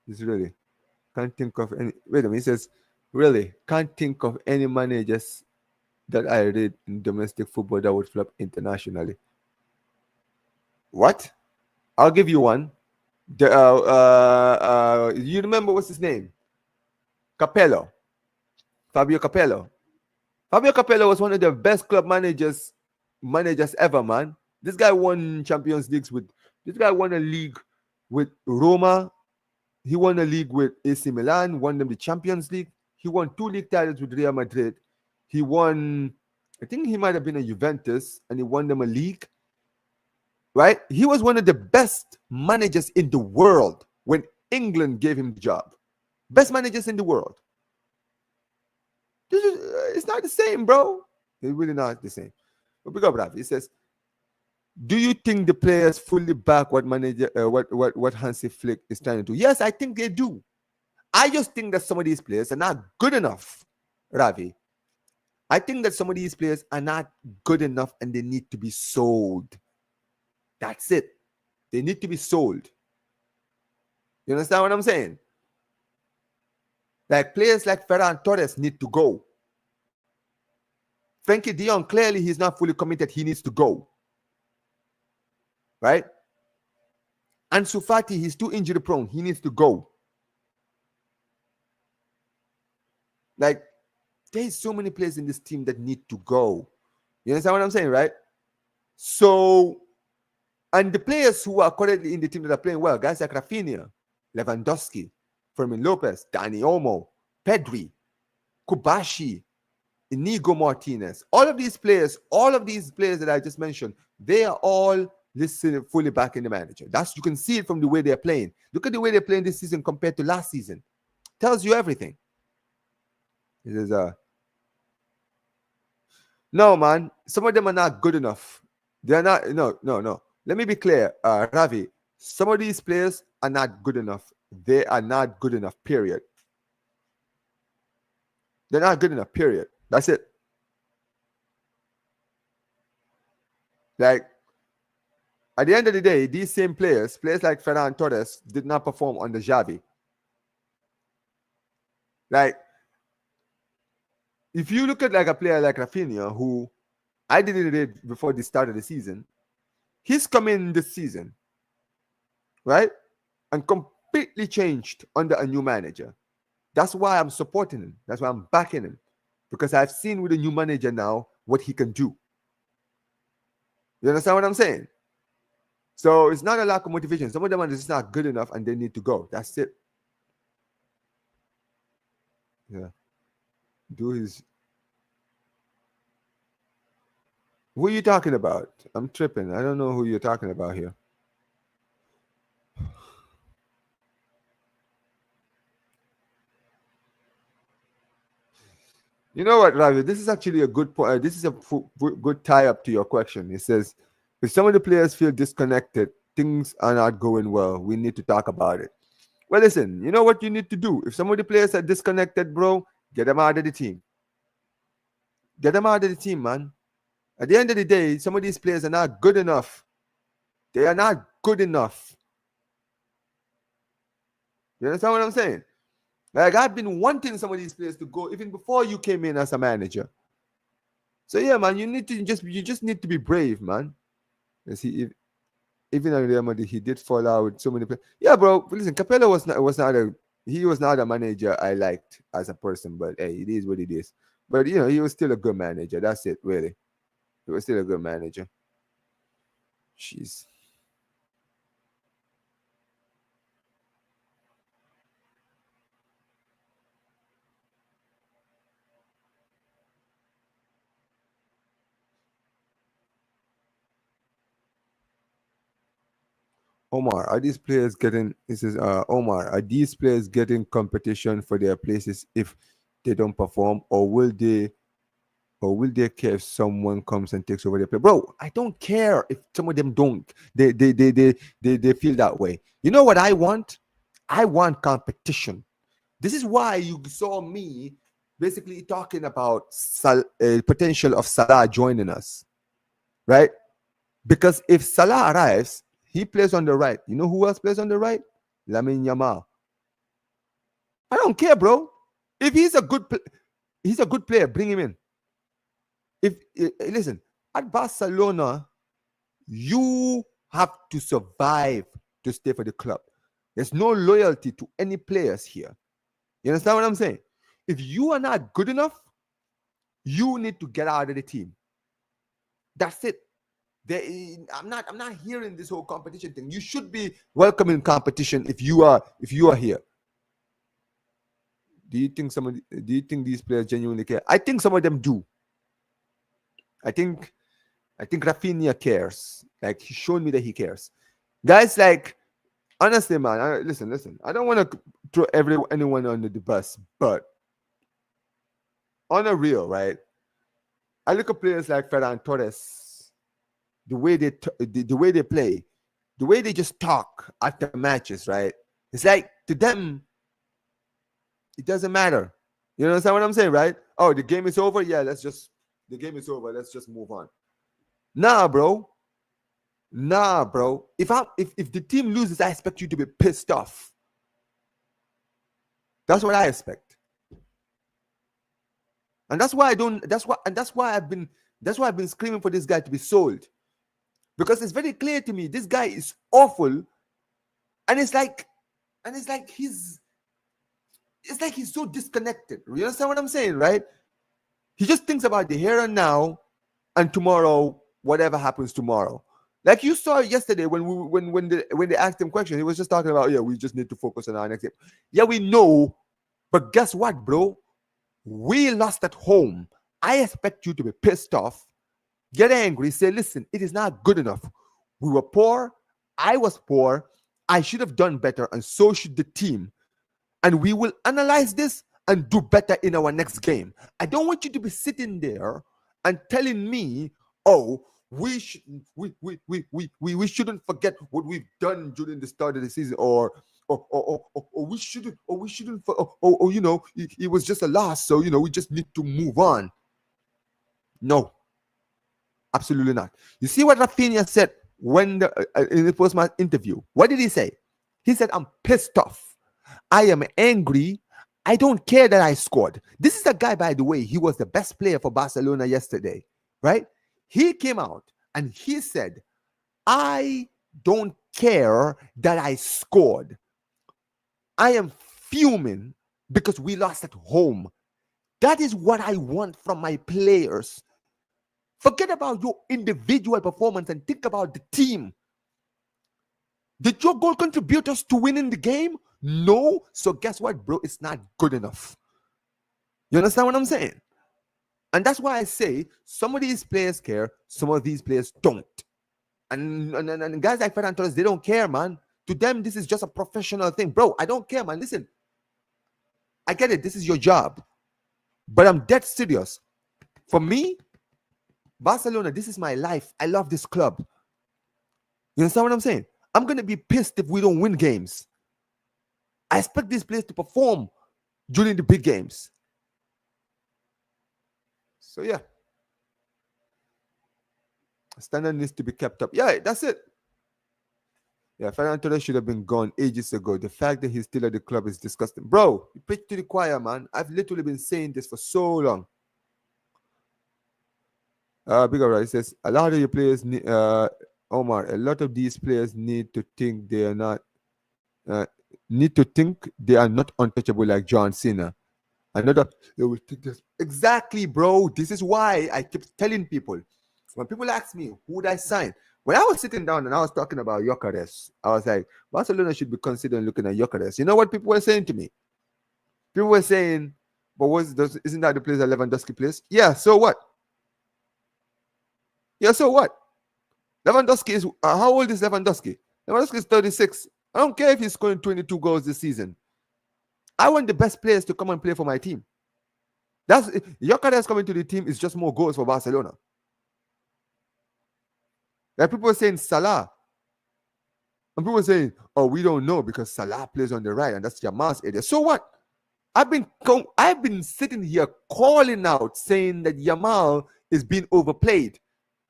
It's really, can't think of any. Wait a minute. He says, really, can't think of any managers that I read in domestic football that would flop internationally. What? I'll give you one. You remember what's his name? Capello. Fabio Capello. Fabio Capello was one of the best club managers ever, man. This guy won Champions Leagues with. This guy won a league with Roma. He won a league with AC Milan. Won them the Champions League. He won 2 league titles with Real Madrid. He won. I think he might have been a Juventus, and he won them a league. Right? He was one of the best managers in the world when England gave him the job. Best managers in the world. It's not the same, bro. It's really not the same. But we go, Brav. He says, do you think the players fully back what manager, what Hansi Flick is trying to do? Yes, I think they do. I just think that some of these players are not good enough, Ravi. I think that some of these players are not good enough and they need to be sold. That's it. They need to be sold. You understand what I'm saying? Like players like Ferran Torres need to go. Frankie de Jong, clearly he's not fully committed. He needs to go. Right? Ansu Fati, he's too injury prone. He needs to go. Like, there's so many players in this team that need to go. You understand what I'm saying, right? So, and the players who are currently in the team that are playing well, guys like Rafinha, Lewandowski, Fermin Lopez, Dani Olmo, Pedri, Kubashi, Inigo Martinez, all of these players that I just mentioned, they are all listed fully back in the manager. That's, you can see it from the way they're playing. Look at the way they're playing this season compared to last season. Tells you everything. It is no, man. Some of them are not good enough. They are not. No. Let me be clear, Ravi. Some of these players are not good enough. They are not good enough. Period. They're not good enough. Period. That's it. Like, at the end of the day, these same players like Ferran Torres, did not perform under Xavi. Like, if you look at like a player like Rafinha, who I didn't read before the start of the season, he's come in this season, right? And completely changed under a new manager. That's why I'm supporting him. That's why I'm backing him. Because I've seen with a new manager now what he can do. You understand what I'm saying? So it's not a lack of motivation. Some of them are just not good enough and they need to go. That's it. Yeah. Do his. Who are you talking about? I'm tripping. I don't know who you're talking about here. You know what, Ravi? This is actually a good point. This is a good tie-up to your question. It says, if some of the players feel disconnected, things are not going well, we need to talk about it. Well, listen, you know what you need to do? If some of the players are disconnected, bro, get them out of the team. Get them out of the team, man. At the end of the day, some of these players are not good enough. They are not good enough. You understand what I'm saying? Like, I've been wanting some of these players to go even before you came in as a manager. So yeah, man, you just need to be brave, man. Let's see, even on Real Madrid, he did fall out with so many players. Yeah, bro. Listen, Capello was not a manager I liked as a person, but hey, it is what it is. But he was still a good manager. That's it, really. He was still a good manager. Jeez. Omar, are these players getting? This is Omar. Are these players getting competition for their places if they don't perform, or will they? Or will they care if someone comes and takes over their play? Bro, I don't care if some of them don't. They feel that way. You know what I want? I want competition. This is why you saw me basically talking about potential of Salah joining us, right? Because if Salah arrives, he plays on the right. You know who else plays on the right? Lamine Yamal. I don't care, bro. If he's a good player, bring him in. If listen, at Barcelona, you have to survive to stay for the club. There's no loyalty to any players here. You understand what I'm saying? If you are not good enough, you need to get out of the team. That's it. I'm not hearing this whole competition thing. You should be welcoming competition if you are here. Do you think these players genuinely care? I think some of them do. I think Rafinha cares. Like, he's shown me that he cares. Guys, like, honestly, man, listen. I don't want to throw anyone under the bus, but on a real, right? I look at players like Ferran Torres, the way the way they play, the way they just talk after matches, right? It's like, to them, it doesn't matter. You understand what I'm saying, right? Oh, the game is over. Yeah, the game is over. Let's just move on. Nah, bro. If the team loses, I expect you to be pissed off. That's what I expect. And that's why I've been screaming for this guy to be sold. Because it's very clear to me this guy is awful. And it's like he's so disconnected. You understand what I'm saying, right? He just thinks about the here and now, and tomorrow, whatever happens tomorrow. Like you saw yesterday when they asked him questions, he was just talking about, yeah, we just need to focus on our next game. Yeah, we know, but guess what, bro? We lost at home. I expect you to be pissed off, get angry, say, listen, it is not good enough. We were poor. I was poor. I should have done better, and so should the team. And we will analyze this and do better in our next game. I don't want you to be sitting there and telling me, oh, we shouldn't forget what we've done during the start of the season, or we shouldn't, you know, it was just a loss, so, you know, we just need to move on. No, absolutely not. You see what Rafinha said when in the post-match interview? What did he say? He said, I'm pissed off. I am angry. I don't care that I scored. This is a guy, by the way, he was the best player for Barcelona yesterday, right? He came out and he said, I don't care that I scored. I am fuming because we lost at home. That is what I want from my players. Forget about your individual performance and think about the team. Did your goal contribute us to winning the game? No. So guess what, bro? It's not good enough. You understand what I'm saying? And that's why I say some of these players care, some of these players don't. And guys like Ferran Torres, they don't care, man. To them, this is just a professional thing. Bro, I don't care, man. Listen, I get it. This is your job. But I'm dead serious. For me, Barcelona, this is my life. I love this club. You understand what I'm saying? I'm going to be pissed if we don't win games. I expect these players to perform during the big games. So, yeah. Standard needs to be kept up. Yeah, that's it. Yeah, Ferran Torres should have been gone ages ago. The fact that he's still at the club is disgusting. Bro, you preach to the choir, man. I've literally been saying this for so long. Big up, right? It says, a lot of your players need, Omar, a lot of these players need to think they are not untouchable like John Cena. Another, they will think this. Exactly, bro. This is why I keep telling people. When people ask me, who would I sign? When I was sitting down and I was talking about Gyökeres, I was like, Barcelona should be considering looking at Gyökeres. You know what people were saying to me? People were saying, but isn't that the place that Lewandowski plays? Yeah, so what? Yeah, so what? Lewandowski is, how old is Lewandowski? Lewandowski is 36. I don't care if he's scoring 22 goals this season. I want the best players to come and play for my team. That's Gyökeres coming to the team is just more goals for Barcelona. Like people are saying Salah. And people are saying, oh, we don't know because Salah plays on the right and that's Yamal's area. So what? I've been sitting here calling out saying that Yamal is being overplayed.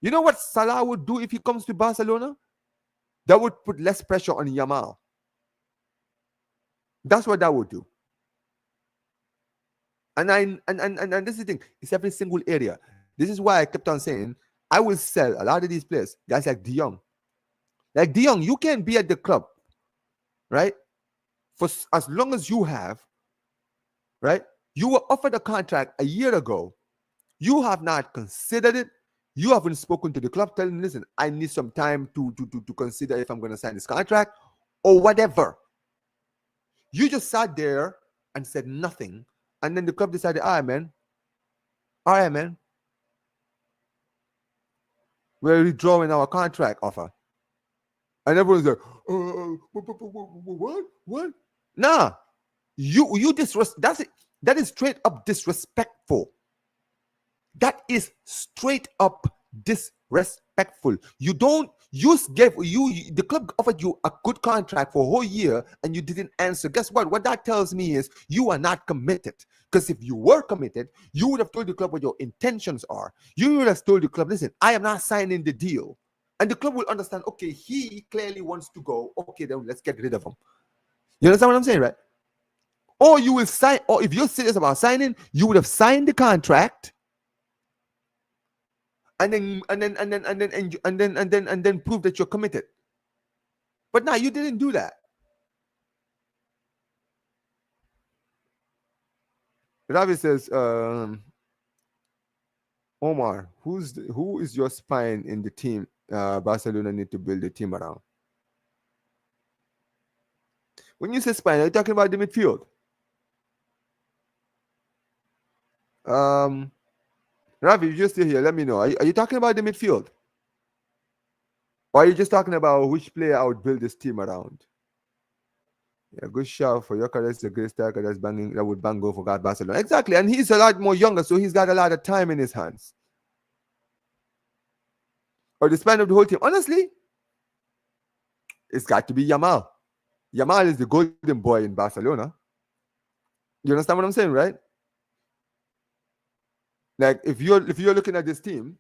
You know what Salah would do if he comes to Barcelona? That would put less pressure on Yamal. That's what that would do. And this is the thing, it's every single area. This is why I kept on saying I will sell a lot of these players, guys like De Jong. Like De Jong, you can be at the club, right? For as long as you have, right? You were offered a contract a year ago. You have not considered it. You haven't spoken to the club telling them, listen, I need some time to consider if I'm going to sign this contract or whatever. You just sat there and said nothing. And then the club decided, all right, man. We're withdrawing our contract offer. And everyone's like, what? Nah. You disrespect. That is straight up disrespectful. That is straight up disrespectful. The club offered you a good contract for a whole year and you didn't answer. Guess what? What that tells me is you are not committed. Because if you were committed, you would have told the club what your intentions are. You would have told the club, listen, I am not signing the deal. And the club will understand, okay, he clearly wants to go. Okay, then let's get rid of him. You understand what I'm saying, right? Or you will sign, or if you're serious about signing, you would have signed the contract and then prove that you're committed. But now you didn't do that. Ravi says, Omar, who is your spine in the team? Barcelona need to build a team around. When you say spine, are you talking about the midfield? Ravi, you're still here. Let me know. Are you talking about the midfield? Or are you just talking about which player I would build this team around? Yeah, good shout for Gyökeres, a great striker that would bang goal for Barcelona. Exactly, and he's a lot more younger, so he's got a lot of time in his hands. Or the span of the whole team. Honestly, it's got to be Yamal. Yamal is the golden boy in Barcelona. You understand what I'm saying, right? Like if you're looking at this team,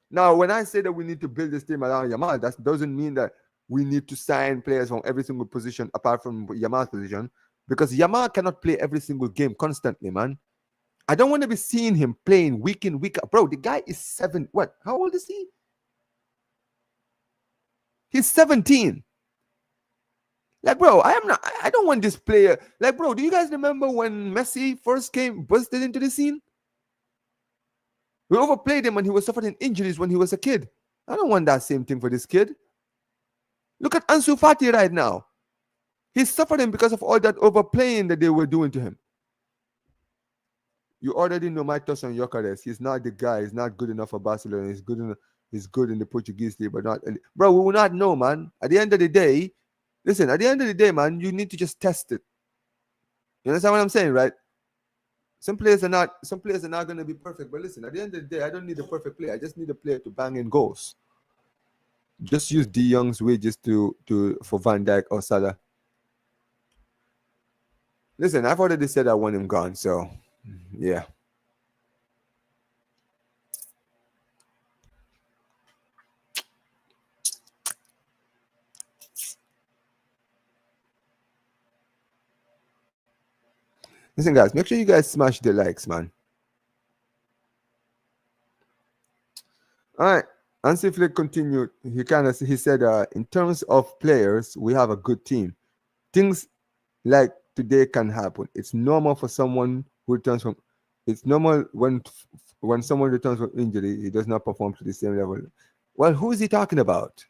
now when I say that we need to build this team around Yamal, that doesn't mean that we need to sign players from every single position apart from Yamal's position, because Yamal cannot play every single game constantly, man. I don't want to be seeing him playing week in, week out. Bro, the guy is how old is he? He's 17. Like, bro, I don't want this player. Like, bro, do you guys remember when Messi first busted into the scene? We overplayed him when he was suffering injuries when he was a kid. I don't want that same thing for this kid. Look at Ansu Fati right now. He's suffering because of all that overplaying that they were doing to him. You already know my thoughts on Gyökeres. He's not the guy. He's not good enough for Barcelona. He's good in the Portuguese league, but not. Bro, we will not know, man. At the end of the day, listen, man, you need to just test it. You understand what I'm saying, right? Some players are not going to be perfect, but listen, at the end of the day, I don't need a perfect player. I just need a player to bang in goals. Just use De Jong's wages for Van Dijk or Salah. Listen, I've already said I want him gone, so yeah. Listen, guys, make sure you guys smash the likes, man. All right. Hansi Flick continued. He said, in terms of players, we have a good team. Things like today can happen. It's normal for someone who returns from. It's normal when someone returns from injury, he does not perform to the same level. Well, who is he talking about?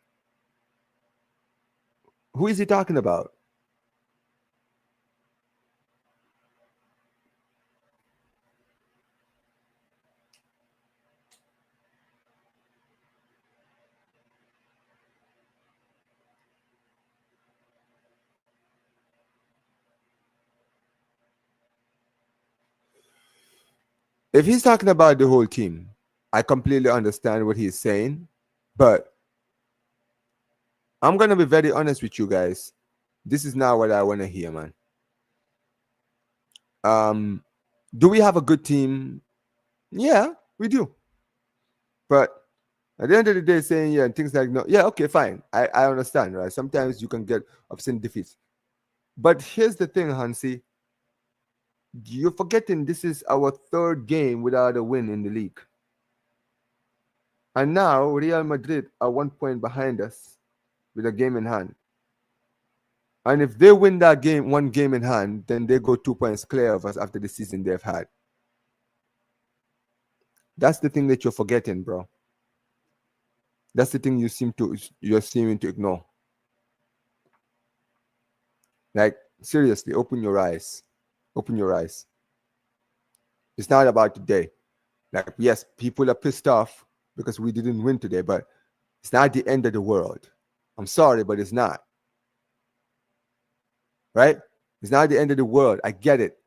Who is he talking about? If he's talking about the whole team, I completely understand what he's saying, but I'm gonna be very honest with you guys. This is not what I want to hear, man. Um, do we have a good team? Yeah, we do. But at the end of the day, saying yeah and things like no, yeah, okay, fine. I understand, right? Sometimes you can get upset and defeats. But here's the thing, Hansi. You're forgetting this is our third game without a win in the league. And now Real Madrid are 1 point behind us with a game in hand. And if they win that game, one game in hand, then they go 2 points clear of us after the season they've had. That's the thing that you're forgetting, bro. That's the thing you're seeming to ignore. Like, seriously, open your eyes. Open your eyes. It's not about today. Like, yes, people are pissed off because we didn't win today, but it's not the end of the world. I'm sorry, but it's not. Right? It's not the end of the world. I get it.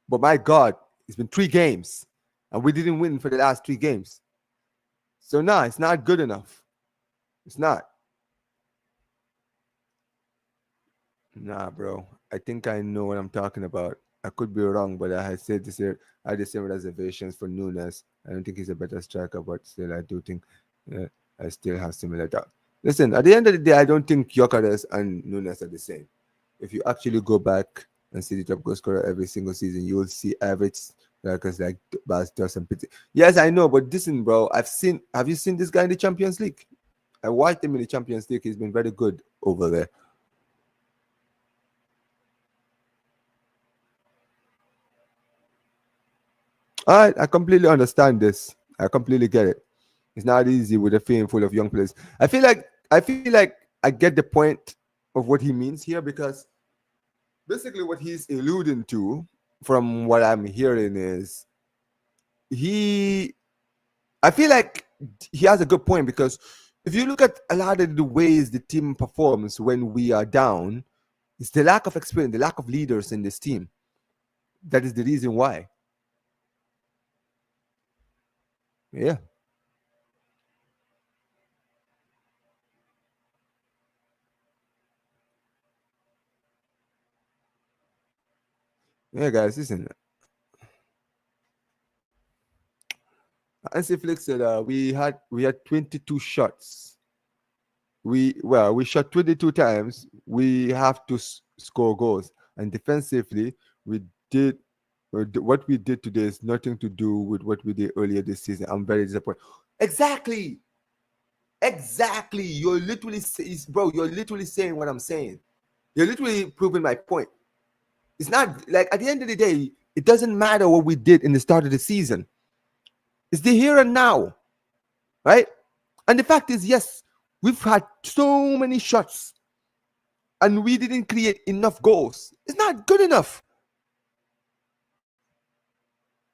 But my God, it's been 3 games and we didn't win for the last 3 games. So, nah, it's not good enough. It's not. Nah, bro. I think I know what I'm talking about. I could be wrong, but I had said this here. I had the same reservations for Nunes. I don't think he's a better striker, but still, I do think I still have similar doubt. Listen, at the end of the day, I don't think Gyökeres and Nunes are the same. If you actually go back and see the top goal scorer every single season, you will see average strikers like Bas Doss and Pitti. Yes, I know, but listen, bro. Have you seen this guy in the Champions League? I watched him in the Champions League. He's been very good over there. All right, I completely understand this. I completely get it. It's not easy with a team full of young players. I feel like I get the point of what he means here because basically what he's alluding to from what I'm hearing is he I feel like he has a good point because if you look at a lot of the ways the team performs when we are down, it's the lack of experience, the lack of leaders in this team. That is the reason why. Yeah. Yeah, guys, listen. Hansi Flick said we had 22 shots. We shot 22 times. We have to score goals, and defensively we did what we did today is nothing to do with what we did earlier this season. I'm very disappointed. Exactly, exactly. Bro. You're literally saying what I'm saying. You're literally proving my point. It's not like at the end of the day, it doesn't matter what we did in the start of the season. It's the here and now, right? And the fact is, yes, we've had so many shots and we didn't create enough goals. It's not good enough.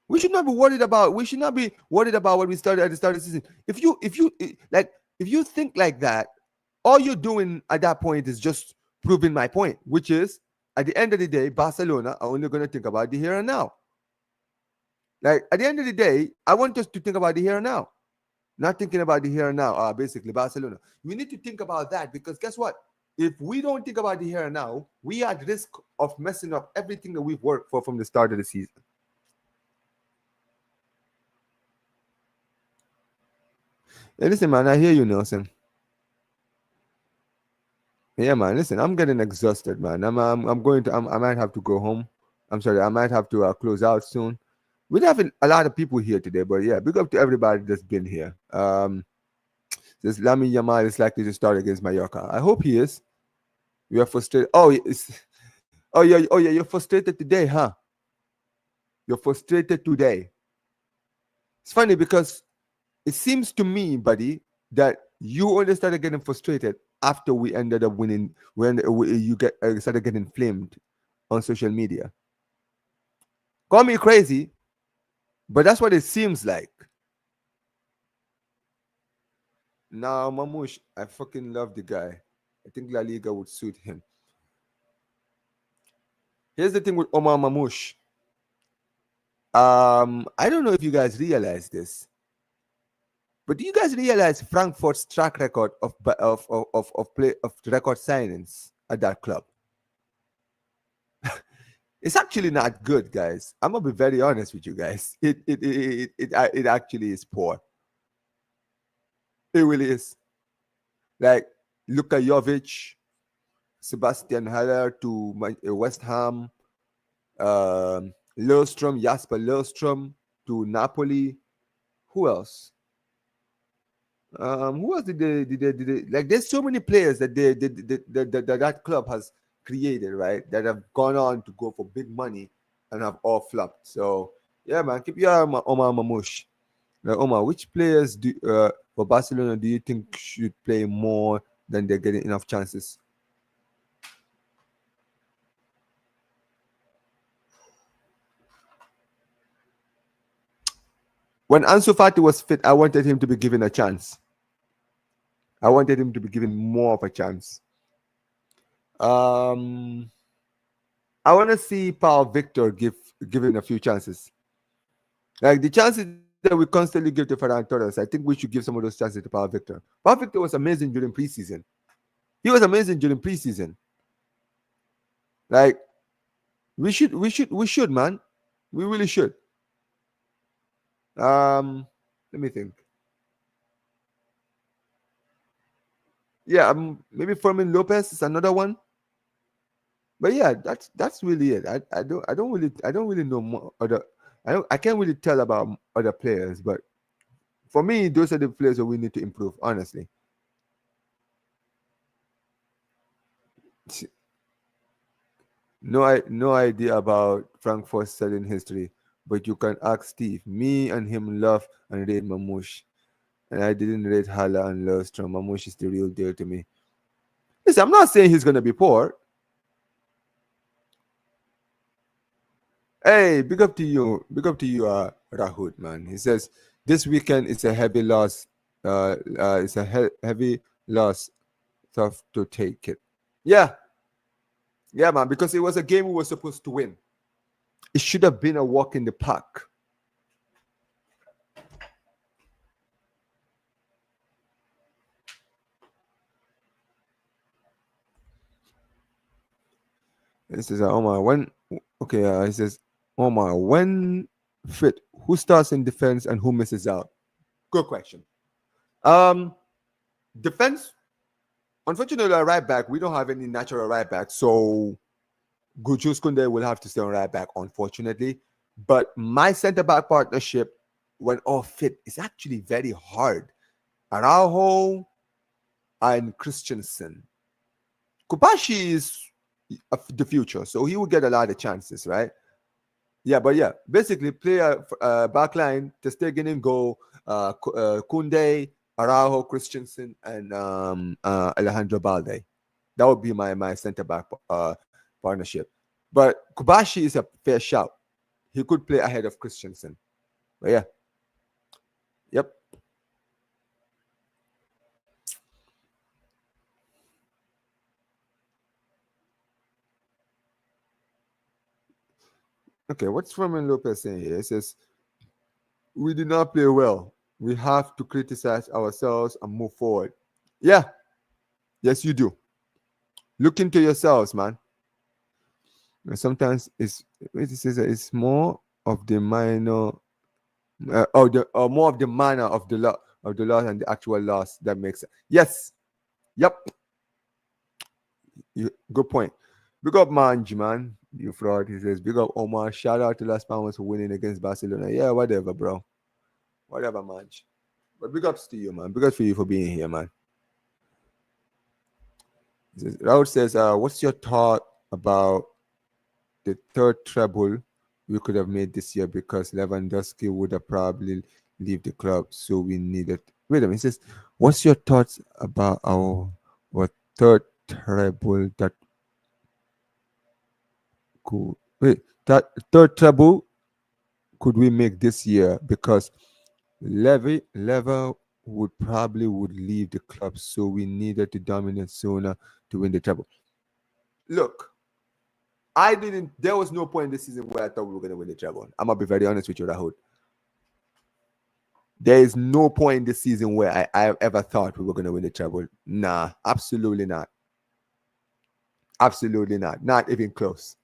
We should not be worried about. We should not be worried about what we started at the start of the season. If you think like that, all you're doing at that point is just proving my point, which is at the end of the day, Barcelona are only going to think about the here and now. Like at the end of the day, I want us to think about the here and now, not thinking about the here and now. Basically, Barcelona. We need to think about that because guess what? If we don't think about the here and now, we are at risk of messing up everything that we've worked for from the start of the season. Hey, listen, man, I hear you, Nelson. Yeah, man, listen, I'm getting exhausted, man. I'm going to, I might have to go home. I'm sorry, I might have to close out soon. We have a lot of people here today, but yeah, big up to everybody that's been here. Says Lami Yamal is likely to start against Mallorca. I hope he is. We are frustrated. Oh yeah, you're frustrated today, huh? You're frustrated today. It's funny because it seems to me, buddy, that You only started getting frustrated after we ended up winning. When you get started getting inflamed on social media. Call me crazy, but that's what it seems like. Now, Mamush, I fucking love the guy. I think La Liga would suit him. Here's the thing with Omar Mamush. I don't know if you guys realize this, but do you guys realize Frankfurt's track record of record signings at that club? It's actually not good, guys. I'm gonna be very honest with you guys. It actually is poor. It really is. Like Luka Jovic, Sebastian Haller to West Ham, Lillstrom, Jasper Lillstrom to Napoli. Who else? Who else did they like? There's so many players that that club has created, right? That have gone on to go for big money and have all flopped. So yeah, man, keep your eye on Omar Mamush. Like, Omar, which players do for Barcelona do you think should play more than they're getting enough chances? When Ansu Fati was fit, I wanted him to be given a chance. I wanted him to be given more of a chance. Um, I want to see Paul Victor given a few chances. Like the chances that we constantly give to Ferran Torres, I think we should give some of those chances to Paul Victor. Paul Victor was amazing during preseason. He was amazing during preseason. Like we should, man. We really should. Let me think. Yeah, maybe Fermin Lopez is another one. But yeah, that's really it. I don't really know more other. I can't really tell about other players, but for me, those are the players that we need to improve. Honestly, no idea about Frankfurt's selling history, but you can ask Steve. Me and him love and rate Mamouche, and I didn't rate Hala and Lundstrom. Mamouche is the real deal to me. Listen, I'm not saying he's gonna be poor. Hey, big up to you. Big up to you, Rahud, man. He says this weekend is a heavy loss. It's a heavy loss. Tough to take it. Yeah, yeah, man. Because it was a game we were supposed to win. It should have been a walk in the park. It says, Omar, when okay, it says, Omar, when fit, who starts in defense and who misses out? Good question. Um, Defense. Unfortunately, a right back. We don't have any natural right back, so Gujus Kunde will have to stay on right back, unfortunately. But my centre back partnership, when all fit, is actually very hard. Araujo and Christensen. Kubashi is the future, so he will get a lot of chances, right? Yeah, but yeah, basically play a back line, Testegen in goal, Kunde, Araujo, Christensen, and Alejandro Balde. That would be my center back partnership. But Kubashi is a fair shout. He could play ahead of Christensen. But yeah, yep. Okay, what's Roman Lopez saying here? It says, we did not play well. We have to criticize ourselves and move forward. Yeah, yes, you do. Look into yourselves, man. And sometimes it says that it's more of the minor, or more of the manner of the loss and the actual loss that makes it. Yes, yep. Good point. Big up Manj, man. You fraud. He says, big up Omar. Shout out to Las Palmas for winning against Barcelona. Yeah, whatever, bro. Whatever, Manj. But big ups to you, man. Big ups for you for being here, man. Raul says, what's your thought about the third treble we could have made this year because Lewandowski would have probably leave the club, so we needed Wait a minute. It says, "What's your thoughts about our third treble that could wait that third treble could we make this year? Because Levy Lever would leave the club, so we needed to dominate sooner to win the treble." Look, I didn't. There was no point in this season where I thought we were going to win the treble. I'm gonna be very honest with you, Rahul. There is no point in this season where I ever thought we were going to win the treble. Nah, absolutely not. Absolutely not. Not even close.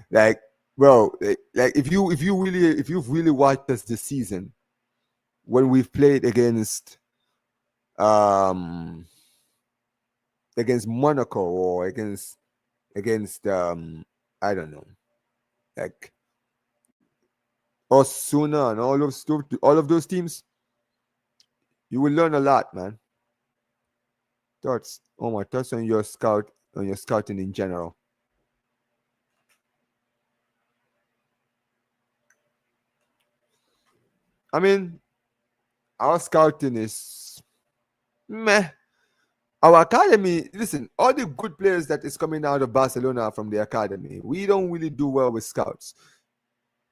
Like, bro, like if you've really watched us this season, when we've played um against Monaco or against I don't know, like Osuna and all of those teams, you will learn a lot, man. Thoughts, Omar, thoughts on your scouting in general. I mean, our scouting is meh. Our academy, listen, all the good players that is coming out of Barcelona are from the academy. We don't really do well with scouts.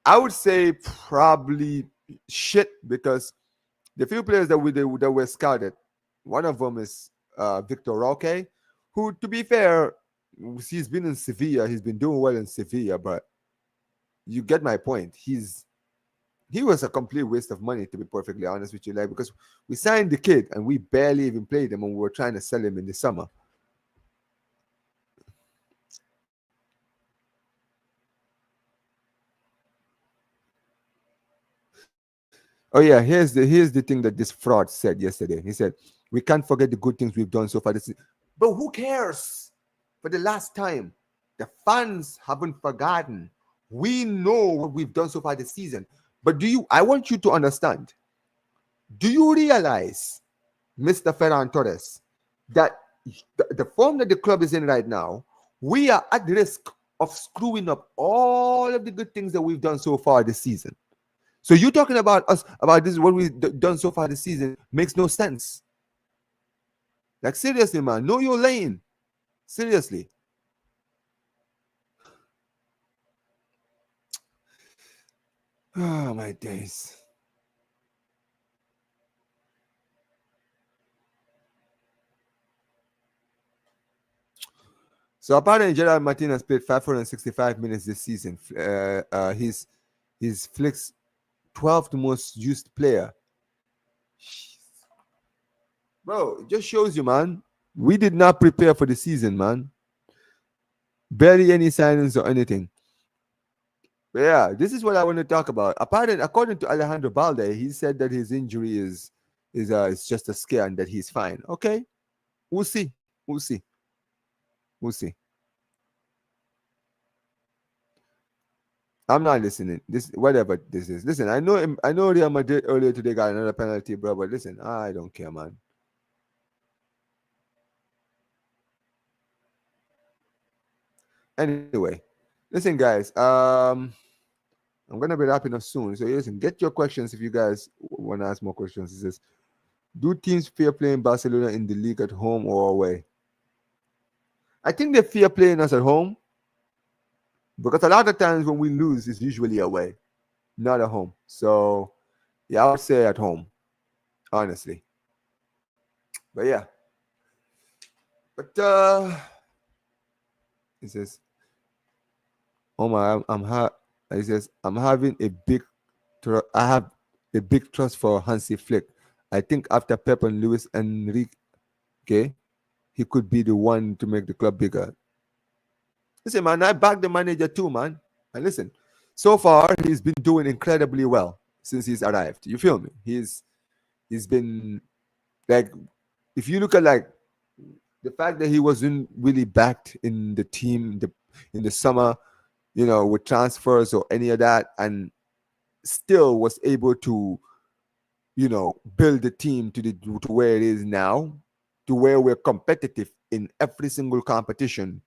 I would say probably shit because the few players that were scouted, one of them is Victor Roque, who, to be fair, he's been in Sevilla. He's been doing well in Sevilla, but you get my point. He was a complete waste of money, to be perfectly honest with you, like because we signed the kid and we barely even played him, and we were trying to sell him in the summer. Oh yeah, here's the thing that this fraud said yesterday. He said we can't forget the good things we've done so far this season. But who cares? For the last time, the fans haven't forgotten. We know what we've done so far this season. But do you? I want you to understand. Do you realize, Mr. Ferran Torres, that the form that the club is in right now, we are at risk of screwing up all of the good things that we've done so far this season. So you talking about us about this what we've done so far this season makes no sense. Like seriously, man, know your lane. Seriously. Oh my days. So apparently Gerard Martinez played 565 minutes this season. He's Flick's 12th most used player. Bro, it just shows you, man. We did not prepare for the season, man. Barely any signings or anything. But yeah, this is what I want to talk about. Apparently, according to Alejandro Balde, he said that his injury is just a scare and that he's fine. Okay, we'll see. We'll see. We'll see. I'm not listening. This whatever this is. Listen, I know Real Madrid earlier today got another penalty, bro. But listen, I don't care, man. Anyway, listen, guys. I'm gonna be wrapping up soon. So listen, get your questions if you guys want to ask more questions. It says, do teams fear playing Barcelona in the league at home or away? I think they fear playing us at home because a lot of times when we lose, it's usually away, not at home. So yeah, I would say at home, honestly. But yeah, but it says, oh my, it says I'm having a I have a big trust for Hansi Flick. I think after Pep and Luis Enrique, he could be the one to make the club bigger. Listen, man, I back the manager too, man. And listen, so far he's been doing incredibly well since he's arrived. You feel me? He's been like, if you look at like the fact that he wasn't really backed in the team in the summer, with transfers or any of that, and still was able to, build the team to where it is now, to where we're competitive in every single competition,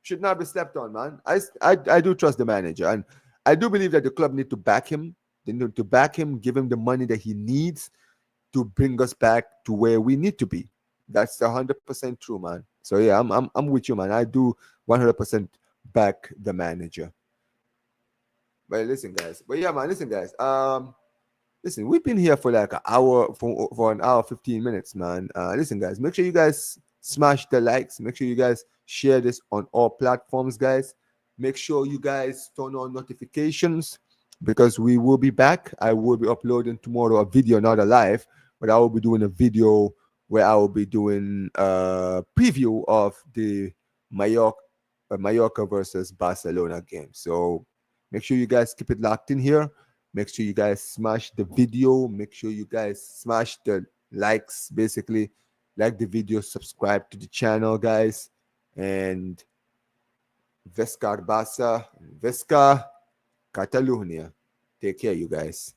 should not be slept on, man. I do trust the manager, and I do believe that the club need to back him. They need to back him, give him the money that he needs, to bring us back to where we need to be. That's 100% true, man. So yeah, I'm with you, man. I do 100% back the manager. But listen, guys. But yeah, man. Listen, guys. Listen, we've been here for like an hour, for an hour 15 minutes, man. Listen, guys. Make sure you guys smash the likes. Make sure you guys share this on all platforms, guys. Make sure you guys turn on notifications because we will be back. I will be uploading tomorrow a video, not a live, but I will be doing a video where I will be doing a preview of the Mallorca, Mallorca versus Barcelona game. So make sure you guys keep it locked in here. Make sure you guys smash the video. Make sure you guys smash the likes, basically. Like the video, subscribe to the channel, guys. And Vescar Barca, Vesca Catalunya. Take care, you guys.